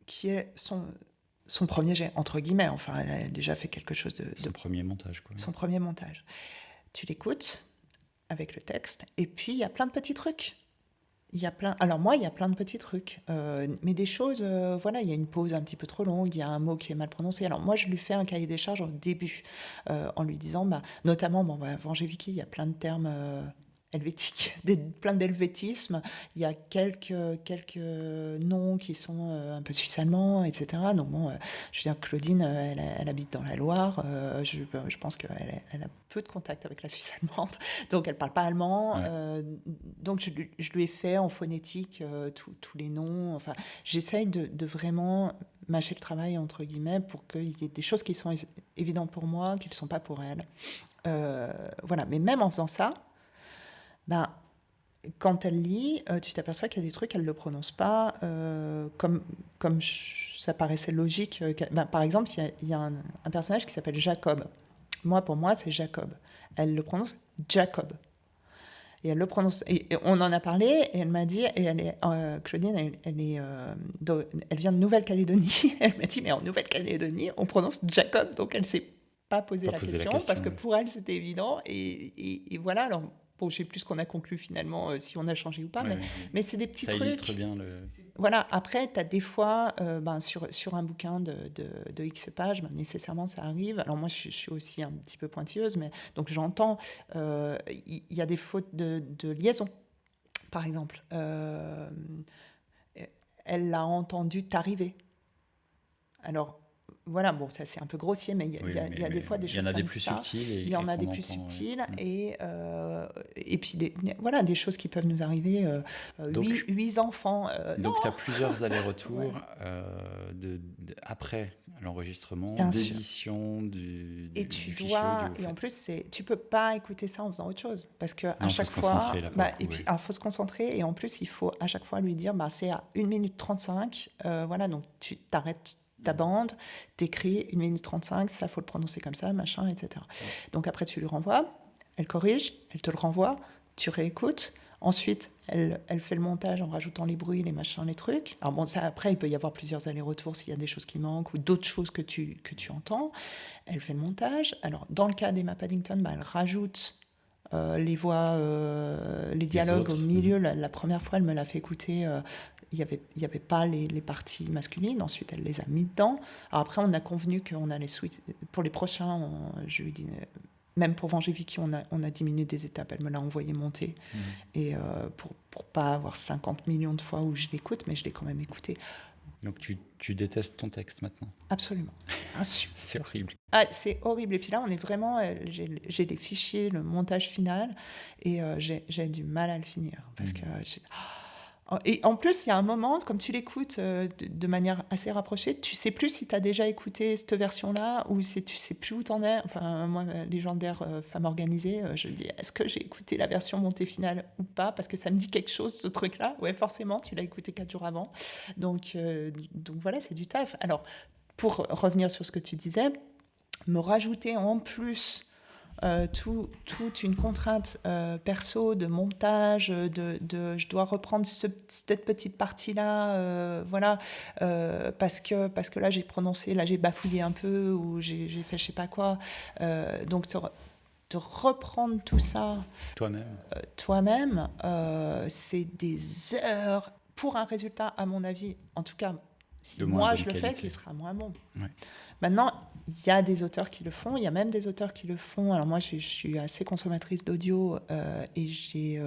qui est son premier jet, entre guillemets. Enfin, elle a déjà fait quelque chose de... Son premier montage, quoi. Son premier montage. Tu l'écoutes avec le texte, et puis il y a plein de petits trucs. Alors moi, il y a plein de petits trucs, mais des choses, voilà, il y a une pause un petit peu trop longue, il y a un mot qui est mal prononcé. Alors moi, je lui fais un cahier des charges au début, en lui disant, notamment, Venger Vicky, il y a plein de termes helvétiques, plein d'helvétismes. Il y a quelques noms qui sont un peu suisse-allemands, etc. Donc bon, je veux dire, Claudine, elle habite dans la Loire. Je pense qu'elle a peu de contact avec la Suisse allemande, donc elle parle pas allemand. Ouais. Donc je lui ai fait en phonétique tous les noms. Enfin, j'essaye de vraiment mâcher le travail, entre guillemets, pour qu'il y ait des choses qui sont évidentes pour moi, qui ne le sont pas pour elle. Voilà. Mais même en faisant ça, ben, quand elle lit, tu t'aperçois qu'il y a des trucs, elle ne le prononce pas comme ça paraissait logique. Par exemple, il y a un personnage qui s'appelle Jacob. Pour moi, c'est Jacob. Elle le prononce Jacob. Et elle le prononce. Et on en a parlé, et elle m'a dit, et Claudine, elle vient de Nouvelle-Calédonie. Elle m'a dit, mais en Nouvelle-Calédonie, on prononce Jacob, donc elle ne s'est pas posé la question, parce que pour elle, c'était évident. Et voilà, alors, bon, je ne sais plus ce qu'on a conclu finalement, si on a changé ou pas, mais c'est des petits trucs. Ça illustre bien le... Voilà, après, tu as des fois, sur un bouquin de X pages, nécessairement, ça arrive. Alors moi, je suis aussi un petit peu pointilleuse, mais donc j'entends, il y a des fautes de liaison, par exemple. Elle l'a entendu t'arriver. Alors, voilà, bon, ça c'est un peu grossier, mais il y a des fois des choses comme ça. Il y en a des plus subtiles. Et puis, des choses qui peuvent nous arriver. 8 enfants. Donc, tu as plusieurs allers-retours après l'enregistrement, d'édition du fichier audio. Et en plus, tu peux pas écouter ça en faisant autre chose. Parce qu'à chaque fois. Il faut se concentrer. Et en plus, il faut à chaque fois lui dire c'est à 1 minute 35. Voilà, donc tu t'arrêtes ta bande, t'écris 1 minute 35, ça faut le prononcer comme ça, machin, etc. Donc après tu lui renvoies, elle corrige, elle te le renvoie, tu réécoutes, ensuite elle fait le montage en rajoutant les bruits, les machins, les trucs. Alors bon, ça après il peut y avoir plusieurs allers-retours s'il y a des choses qui manquent ou d'autres choses que tu entends. Elle fait le montage. Alors dans le cas d'Emma Paddington, elle rajoute les voix, les dialogues au milieu. La première fois, elle me l'a fait écouter. Il y avait pas les parties masculines. Ensuite, elle les a mis dedans. Alors après, on a convenu qu'on allait pour les prochains. Je lui dis, même pour Venger Vicky, on a diminué des étapes. Elle me l'a envoyé monter. Et pour pas avoir 50 millions de fois où je l'écoute, mais je l'ai quand même écouté. Donc tu détestes ton texte maintenant? Absolument. C'est insupportable. C'est horrible. C'est horrible. Et puis là, on est vraiment... j'ai les fichiers, le montage final, et j'ai du mal à le finir. Parce que... Et en plus, il y a un moment, comme tu l'écoutes de manière assez rapprochée, tu sais plus si tu as déjà écouté cette version-là ou si tu sais plus où tu en es. Enfin, moi, légendaire femme organisée, je me dis, est-ce que j'ai écouté la version montée finale ou pas? Parce que ça me dit quelque chose, ce truc-là. Ouais, forcément, tu l'as écouté 4 jours avant. Donc voilà, c'est du taf. Alors, pour revenir sur ce que tu disais, me rajouter en plus... toute une contrainte perso de montage, je dois reprendre cette petite partie-là, voilà, parce que là j'ai bafouillé un peu ou j'ai fait je sais pas quoi. Donc de reprendre tout ça toi-même, c'est des heures pour un résultat, à mon avis, en tout cas, si moi je le fais, qui sera moins bon. Ouais. Maintenant, il y a des auteurs qui le font, il y a même des auteurs qui le font. Alors moi, je suis assez consommatrice d'audio et j'ai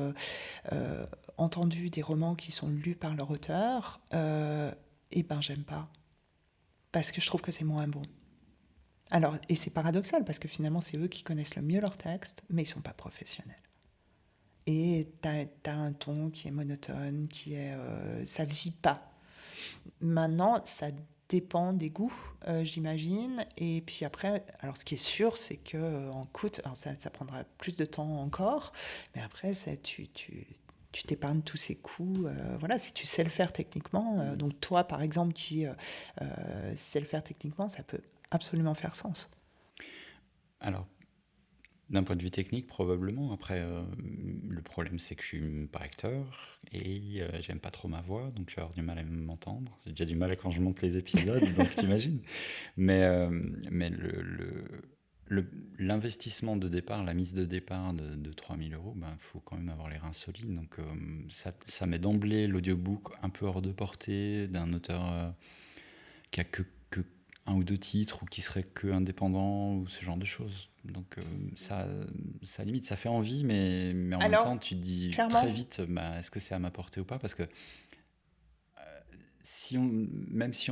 entendu des romans qui sont lus par leur auteur. Et j'aime pas. Parce que je trouve que c'est moins bon. Alors, et c'est paradoxal, parce que finalement, c'est eux qui connaissent le mieux leur texte, mais ils sont pas professionnels. Et t'as un ton qui est monotone, ça vit pas. Maintenant, ça dépend des goûts, j'imagine. Et puis après, alors ce qui est sûr, c'est que en coûte, alors ça prendra plus de temps encore, mais après, tu t'épargnes tous ces coûts. Voilà, si tu sais le faire techniquement, donc toi, par exemple, qui sais le faire techniquement, ça peut absolument faire sens. Alors, d'un point de vue technique, probablement. Après, le problème, c'est que je suis pas acteur et j'aime pas trop ma voix, donc je vais avoir du mal à m'entendre. J'ai déjà du mal quand je monte les épisodes, donc t'imagines. Mais l'investissement de départ, la mise de départ de 3 000 €, il faut quand même avoir les reins solides. Donc ça met d'emblée l'audiobook un peu hors de portée d'un auteur qui a que 1 ou 2 titres ou qui serait que indépendant ou ce genre de choses. Donc ça limite, ça fait envie, mais en même temps, tu te dis très vite, est-ce que c'est à ma portée ou pas? Parce que même si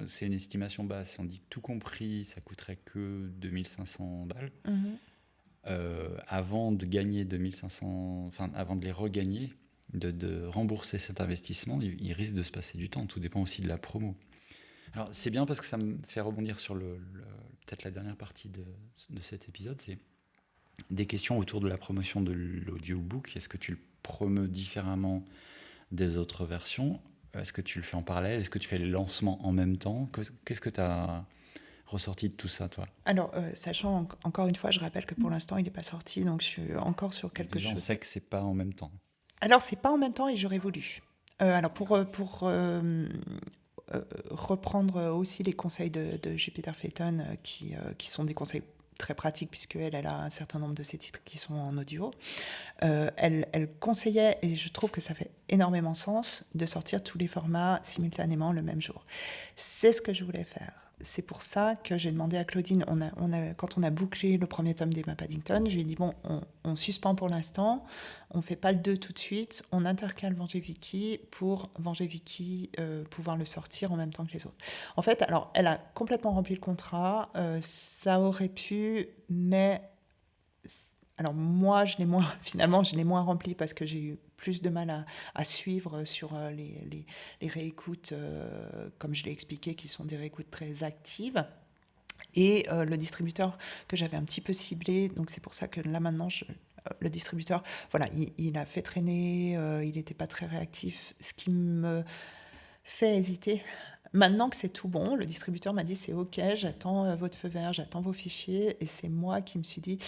c'est une estimation basse, on dit que tout compris, ça coûterait que 2500 balles. Avant de gagner 2500, enfin avant de les regagner, de rembourser cet investissement, il risque de se passer du temps. Tout dépend aussi de la promo. Alors, c'est bien parce que ça me fait rebondir sur peut-être la dernière partie de cet épisode. C'est des questions autour de la promotion de l'audiobook. Est-ce que tu le promeus différemment des autres versions? Est-ce que tu le fais en parallèle? Est-ce que tu fais les lancements en même temps? Qu'est-ce que tu as ressorti de tout ça, toi? Alors, sachant, encore une fois, je rappelle que pour l'instant, il n'est pas sorti, donc je suis encore sur quelque Déjà, on chose. sait que c'est pas en même temps. Alors, c'est pas en même temps et j'aurais voulu. Alors, pour reprendre aussi les conseils de Jupiter Phaeton, qui sont des conseils très pratiques, puisque elle a un certain nombre de ses titres qui sont en audio. Elle conseillait, et je trouve que ça fait énormément sens, de sortir tous les formats simultanément le même jour. C'est ce que je voulais faire. C'est pour ça que j'ai demandé à Claudine, quand on a bouclé le premier tome d'Emma Paddington, j'ai dit, bon, on suspend pour l'instant, on ne fait pas le 2 tout de suite, on intercale Vengez-Vicky pour Vengez-Vicky pouvoir le sortir en même temps que les autres. En fait, alors, elle a complètement rempli le contrat, ça aurait pu, mais... Alors moi, finalement, je l'ai moins rempli parce que j'ai eu plus de mal à suivre sur les réécoutes, comme je l'ai expliqué, qui sont des réécoutes très actives. Et le distributeur que j'avais un petit peu ciblé, donc c'est pour ça que là maintenant, le distributeur, voilà, il a fait traîner, il n'était pas très réactif, ce qui me fait hésiter. Maintenant que c'est tout bon, le distributeur m'a dit c'est ok, j'attends votre feu vert, j'attends vos fichiers, et c'est moi qui me suis dit...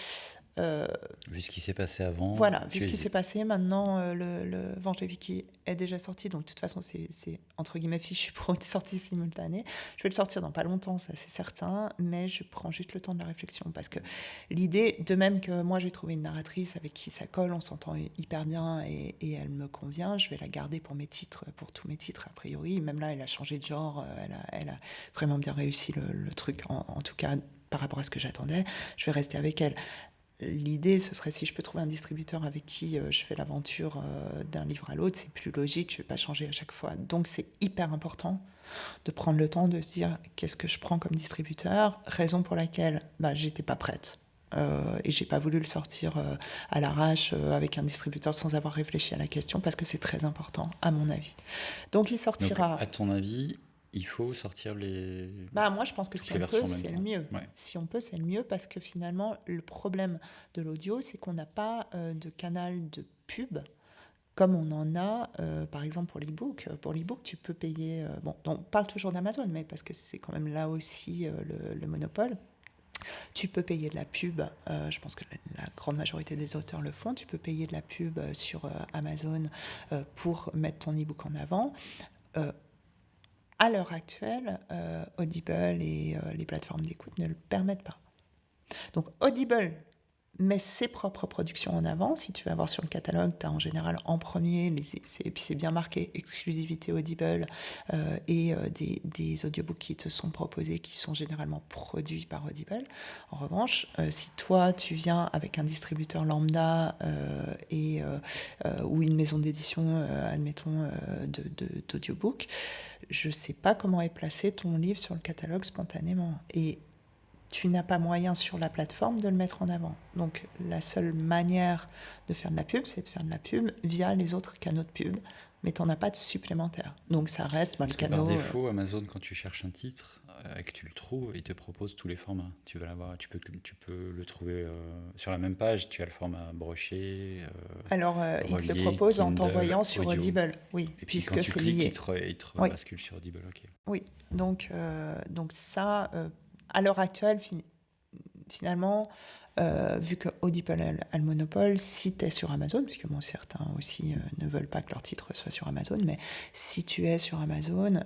Vu ce qui s'est passé avant, Voilà, vu ce qui s'est passé, maintenant le Vengez-Vicky est déjà sorti, donc de toute façon c'est entre guillemets fichu pour une sortie simultanée. Je vais le sortir dans pas longtemps, ça c'est certain, mais je prends juste le temps de la réflexion, parce que l'idée, de même que moi j'ai trouvé une narratrice avec qui ça colle, on s'entend hyper bien et elle me convient, je vais la garder pour mes titres, pour tous mes titres a priori. Même là elle a changé de genre, elle a vraiment bien réussi le truc, en tout cas par rapport à ce que j'attendais, je vais rester avec elle. L'idée, ce serait si je peux trouver un distributeur avec qui je fais l'aventure d'un livre à l'autre, c'est plus logique, je ne vais pas changer à chaque fois. Donc c'est hyper important de prendre le temps de se dire qu'est-ce que je prends comme distributeur, raison pour laquelle j'étais pas prête. Et j'ai pas voulu le sortir à l'arrache avec un distributeur sans avoir réfléchi à la question, parce que c'est très important à mon avis. Donc il sortira... Donc, à ton avis, il faut sortir moi, je pense que si on peut, c'est le mieux. Ouais. Si on peut, c'est le mieux, parce que finalement, le problème de l'audio, c'est qu'on n'a pas de canal de pub comme on en a, par exemple, pour l'e-book. Pour l'e-book, tu peux payer... on parle toujours d'Amazon, mais parce que c'est quand même là aussi le monopole. Tu peux payer de la pub, je pense que la grande majorité des auteurs le font, tu peux payer de la pub sur Amazon pour mettre ton e-book en avant. À l'heure actuelle, Audible et les plateformes d'écoute ne le permettent pas. Donc Audible met ses propres productions en avant. Si tu vas voir sur le catalogue, tu as en général en premier, et puis c'est bien marqué, exclusivité Audible, et des audiobooks qui te sont proposés, qui sont généralement produits par Audible. En revanche, si toi, tu viens avec un distributeur lambda ou une maison d'édition, admettons, d'audiobook, je ne sais pas comment est placé ton livre sur le catalogue spontanément. Et tu n'as pas moyen sur la plateforme de le mettre en avant. Donc la seule manière de faire de la pub, c'est de faire de la pub via les autres canaux de pub, mais tu n'en as pas de supplémentaire. Donc ça reste le canal. Par défaut, Amazon, quand tu cherches un titre et que tu le trouves, il te propose tous les formats. Tu vas l'avoir, tu peux le trouver sur la même page. Tu as le format broché. Alors il te le propose en t'envoyant sur Audible, oui, et puis puisque quand tu c'est cliques, lié. il te rebascule sur Audible. Ok. Oui, donc ça, à l'heure actuelle, finalement, vu que Audible a le monopole, si tu es sur Amazon, puisque certains aussi ne veulent pas que leur titre soit sur Amazon, mais si tu es sur Amazon,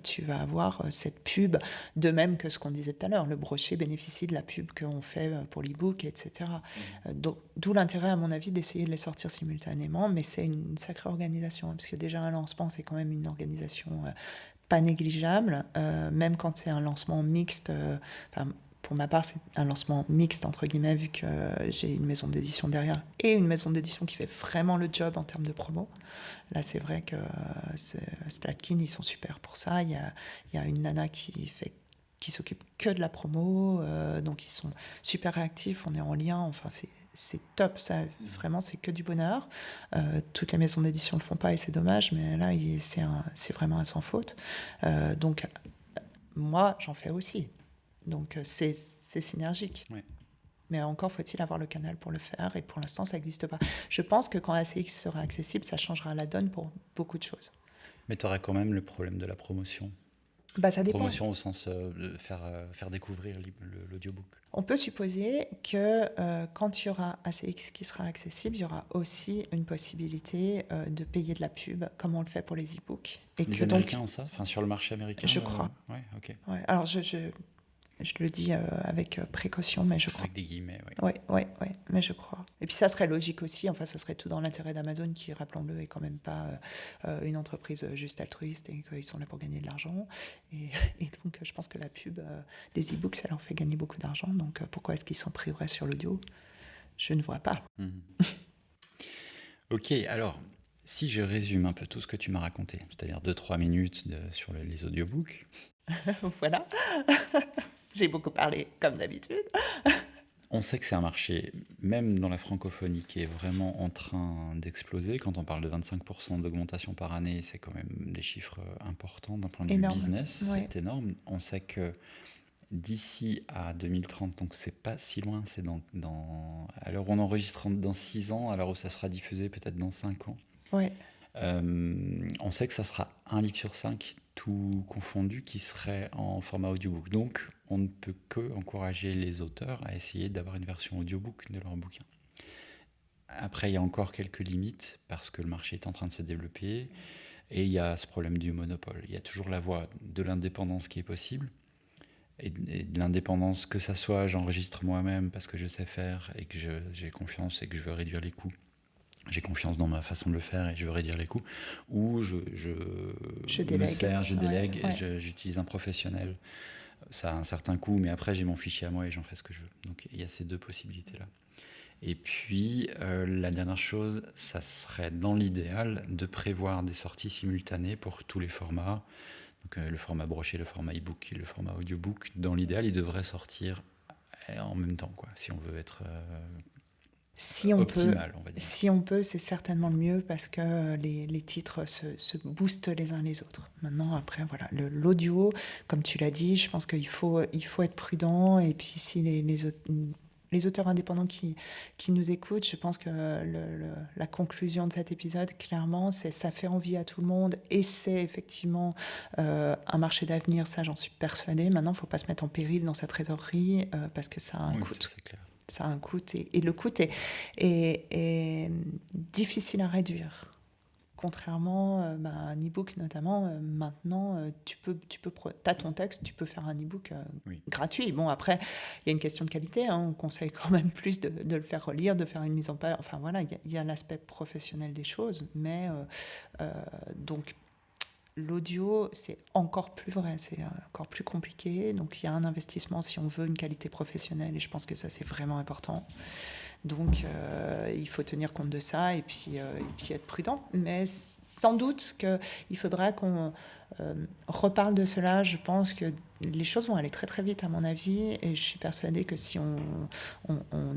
tu vas avoir cette pub, de même que ce qu'on disait tout à l'heure, le brochet bénéficie de la pub qu'on fait pour l'e-book, etc. Donc, d'où l'intérêt, à mon avis, d'essayer de les sortir simultanément, mais c'est une sacrée organisation, parce que déjà un lancement, c'est quand même une organisation pas négligeable, même quand c'est un lancement mixte. Pour ma part, c'est un lancement mixte, entre guillemets, vu que j'ai une maison d'édition derrière et une maison d'édition qui fait vraiment le job en termes de promo. Là, c'est vrai que Statkin, ils sont super pour ça. Il y a une nana qui s'occupe que de la promo, donc ils sont super réactifs, on est en lien, enfin c'est top, ça, vraiment, c'est que du bonheur. Toutes les maisons d'édition ne le font pas et c'est dommage, mais là, c'est vraiment un sans faute. Donc, moi, j'en fais aussi. Donc, c'est synergique. Ouais. Mais encore faut-il avoir le canal pour le faire, et pour l'instant, ça n'existe pas. Je pense que quand ACX sera accessible, ça changera la donne pour beaucoup de choses. Mais tu auras quand même le problème de la promotion. Ça dépend. Promotion au sens de faire découvrir l'audiobook. On peut supposer que quand il y aura ACX qui sera accessible, il y aura aussi une possibilité de payer de la pub, comme on le fait pour les e-books. Et Les que Américains ont ça, enfin, sur le marché américain. Je crois. Ouais, ok. Ouais, alors, je le dis avec précaution, mais je crois. Avec des guillemets, oui. Oui, mais je crois. Et puis ça serait logique aussi, enfin ça serait tout dans l'intérêt d'Amazon qui, rappelons-le, est quand même pas une entreprise juste altruiste et qu'ils sont là pour gagner de l'argent. Et donc je pense que la pub des e-books, ça leur fait gagner beaucoup d'argent. Donc pourquoi est-ce qu'ils s'en priveraient sur l'audio? Je ne vois pas. Ok, alors, si je résume un peu tout ce que tu m'as raconté, c'est-à-dire 2-3 minutes sur les audiobooks. Voilà. J'ai beaucoup parlé, comme d'habitude. On sait que c'est un marché, même dans la francophonie, qui est vraiment en train d'exploser. Quand on parle de 25% d'augmentation par année, c'est quand même des chiffres importants d'un point de vue business. Ouais. C'est énorme. On sait que d'ici à 2030, donc c'est pas si loin, c'est à l'heure où on enregistre dans 6 ans, à l'heure où ça sera diffusé peut-être dans 5 ans. Ouais. On sait que ça sera 1 livre sur 5, tout confondu, qui serait en format audiobook. Donc, on ne peut que encourager les auteurs à essayer d'avoir une version audiobook de leur bouquin. Après, il y a encore quelques limites, parce que le marché est en train de se développer, et il y a ce problème du monopole. Il y a toujours la voie de l'indépendance qui est possible, et de l'indépendance, que ça soit j'enregistre moi-même parce que je sais faire, et que j'ai confiance et que je veux réduire les coûts. J'ai confiance dans ma façon de le faire et je veux réduire les coûts. Ou je délègue. Me sers, je délègue Ouais. et j'utilise un professionnel. Ça a un certain coût, mais après j'ai mon fichier à moi et j'en fais ce que je veux. Donc il y a ces deux possibilités-là. Et puis la dernière chose, ça serait dans l'idéal de prévoir des sorties simultanées pour tous les formats. Donc le format broché, le format e-book et le format audiobook. Dans l'idéal, ils devraient sortir en même temps, quoi, si on veut être... Si on optimal, on va dire. Si on peut, c'est certainement le mieux parce que les titres se boostent les uns les autres. Maintenant, après, voilà, l'audio, comme tu l'as dit, je pense qu'il faut être prudent. Et puis, si les auteurs indépendants qui nous écoutent, je pense que la conclusion de cet épisode, clairement, c'est ça fait envie à tout le monde et c'est effectivement un marché d'avenir, ça j'en suis persuadée. Maintenant, il ne faut pas se mettre en péril dans sa trésorerie parce que ça a un coût. C'est clair. Ça a un coût et le coût est difficile à réduire. Contrairement à un e-book notamment, maintenant, t'as ton texte, tu peux faire un e-book gratuit. Bon, après, il y a une question de qualité. On conseille quand même plus de le faire relire, de faire une mise en page. Enfin voilà, il y a l'aspect professionnel des choses. Mais donc, l'audio, c'est encore plus vrai, c'est encore plus compliqué. Donc, il y a un investissement si on veut une qualité professionnelle et je pense que ça, c'est vraiment important. Donc, il faut tenir compte de ça et puis être prudent. Mais sans doute qu'il faudra qu'on reparle de cela. Je pense que les choses vont aller très très vite à mon avis et je suis persuadée que si on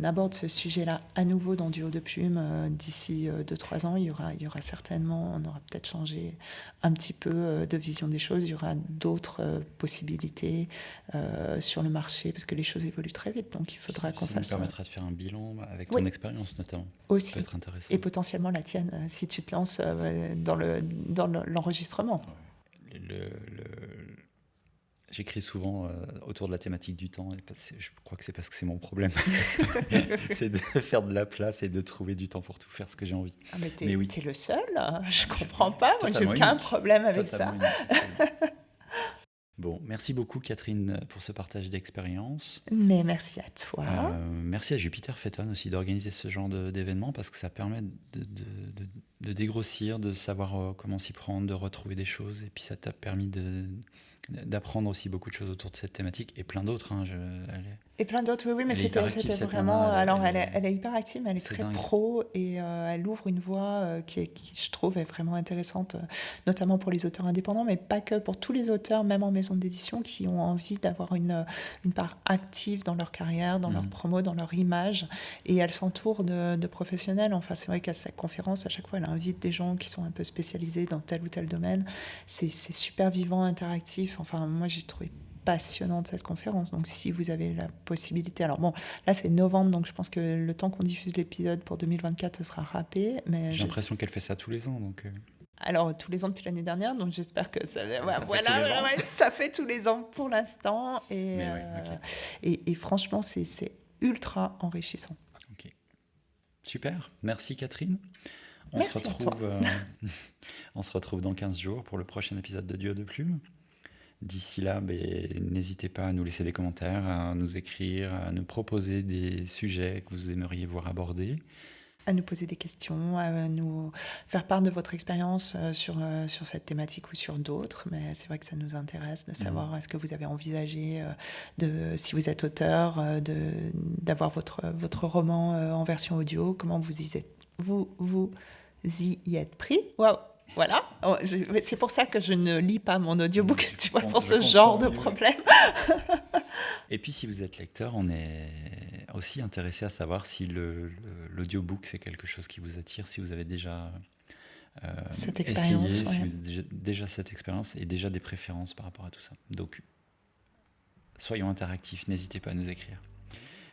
aborde ce sujet-là à nouveau dans du haut de plume d'ici 2-3 ans, il y aura certainement, on aura peut-être changé un petit peu de vision des choses, il y aura d'autres possibilités sur le marché parce que les choses évoluent très vite, donc il faudra qu'on fasse... Ça nous permettra de faire un bilan avec ton expérience notamment. Aussi. Ça peut être intéressant. Et potentiellement la tienne si tu te lances dans l'enregistrement. J'écris souvent autour de la thématique du temps. Et je crois que c'est parce que c'est mon problème. C'est de faire de la place et de trouver du temps pour tout faire ce que j'ai envie. Ah mais t'es le seul. Je comprends pas. Moi, j'ai aucun problème avec ça. Bon, merci beaucoup Catherine pour ce partage d'expérience. Mais merci à toi. Merci à Jupiter Phaeton aussi d'organiser ce genre d'événement parce que ça permet de dégrossir, de savoir comment s'y prendre, de retrouver des choses. Et puis ça t'a permis d'apprendre aussi beaucoup de choses autour de cette thématique et plein d'autres. Et plein d'autres, oui, mais c'était vraiment... Alors, elle est hyper active, mais elle est très dingue. pro et elle ouvre une voie qui, je trouve, est vraiment intéressante, notamment pour les auteurs indépendants, mais pas que, pour tous les auteurs, même en maison d'édition, qui ont envie d'avoir une part active dans leur carrière, dans leur promo, dans leur image. Et elle s'entoure de professionnels. Enfin, c'est vrai qu'à sa conférence, à chaque fois, elle invite des gens qui sont un peu spécialisés dans tel ou tel domaine. C'est super vivant, interactif. Enfin, moi, j'ai trouvé passionnante cette conférence. Donc si vous avez la possibilité, alors bon, là c'est novembre, donc je pense que le temps qu'on diffuse l'épisode pour 2024 ce sera râpé. Mais J'ai l'impression qu'elle fait ça tous les ans, donc alors tous les ans depuis l'année dernière, donc j'espère que ça, fait voilà, tous les ans. ça fait tous les ans pour l'instant. Mais ouais, ok. Et franchement, c'est ultra enrichissant. Ok. Super, merci Catherine. Merci à toi. On se retrouve dans 15 jours pour le prochain épisode de Duo de Plume. D'ici là, n'hésitez pas à nous laisser des commentaires, à nous écrire, à nous proposer des sujets que vous aimeriez voir abordés. À nous poser des questions, à nous faire part de votre expérience sur cette thématique ou sur d'autres. Mais c'est vrai que ça nous intéresse de savoir est-ce que vous avez envisagé, si vous êtes auteur, d'avoir votre roman en version audio, comment vous y êtes pris. Waouh! Voilà, c'est pour ça que je ne lis pas mon audiobook, tu vois, pour ce genre de problème. Et puis, si vous êtes lecteur, on est aussi intéressé à savoir si l'audiobook, c'est quelque chose qui vous attire, si vous avez déjà cette expérience, essayé, si vous avez déjà cette expérience et déjà des préférences par rapport à tout ça. Donc, soyons interactifs, n'hésitez pas à nous écrire.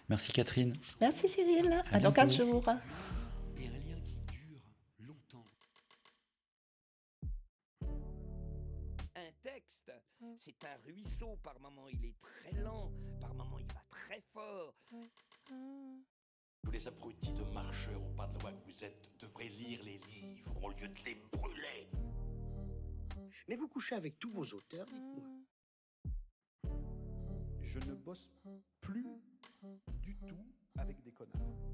Merci Catherine. Merci Cyril, à dans 15 jours. C'est un ruisseau, par moments il est très lent, par moments il va très fort. Tous les abrutis de marcheurs au pas de loi que vous êtes devraient lire les livres au lieu de les brûler. Mais vous couchez avec tous vos auteurs, dites-moi. Je ne bosse plus du tout avec des connards.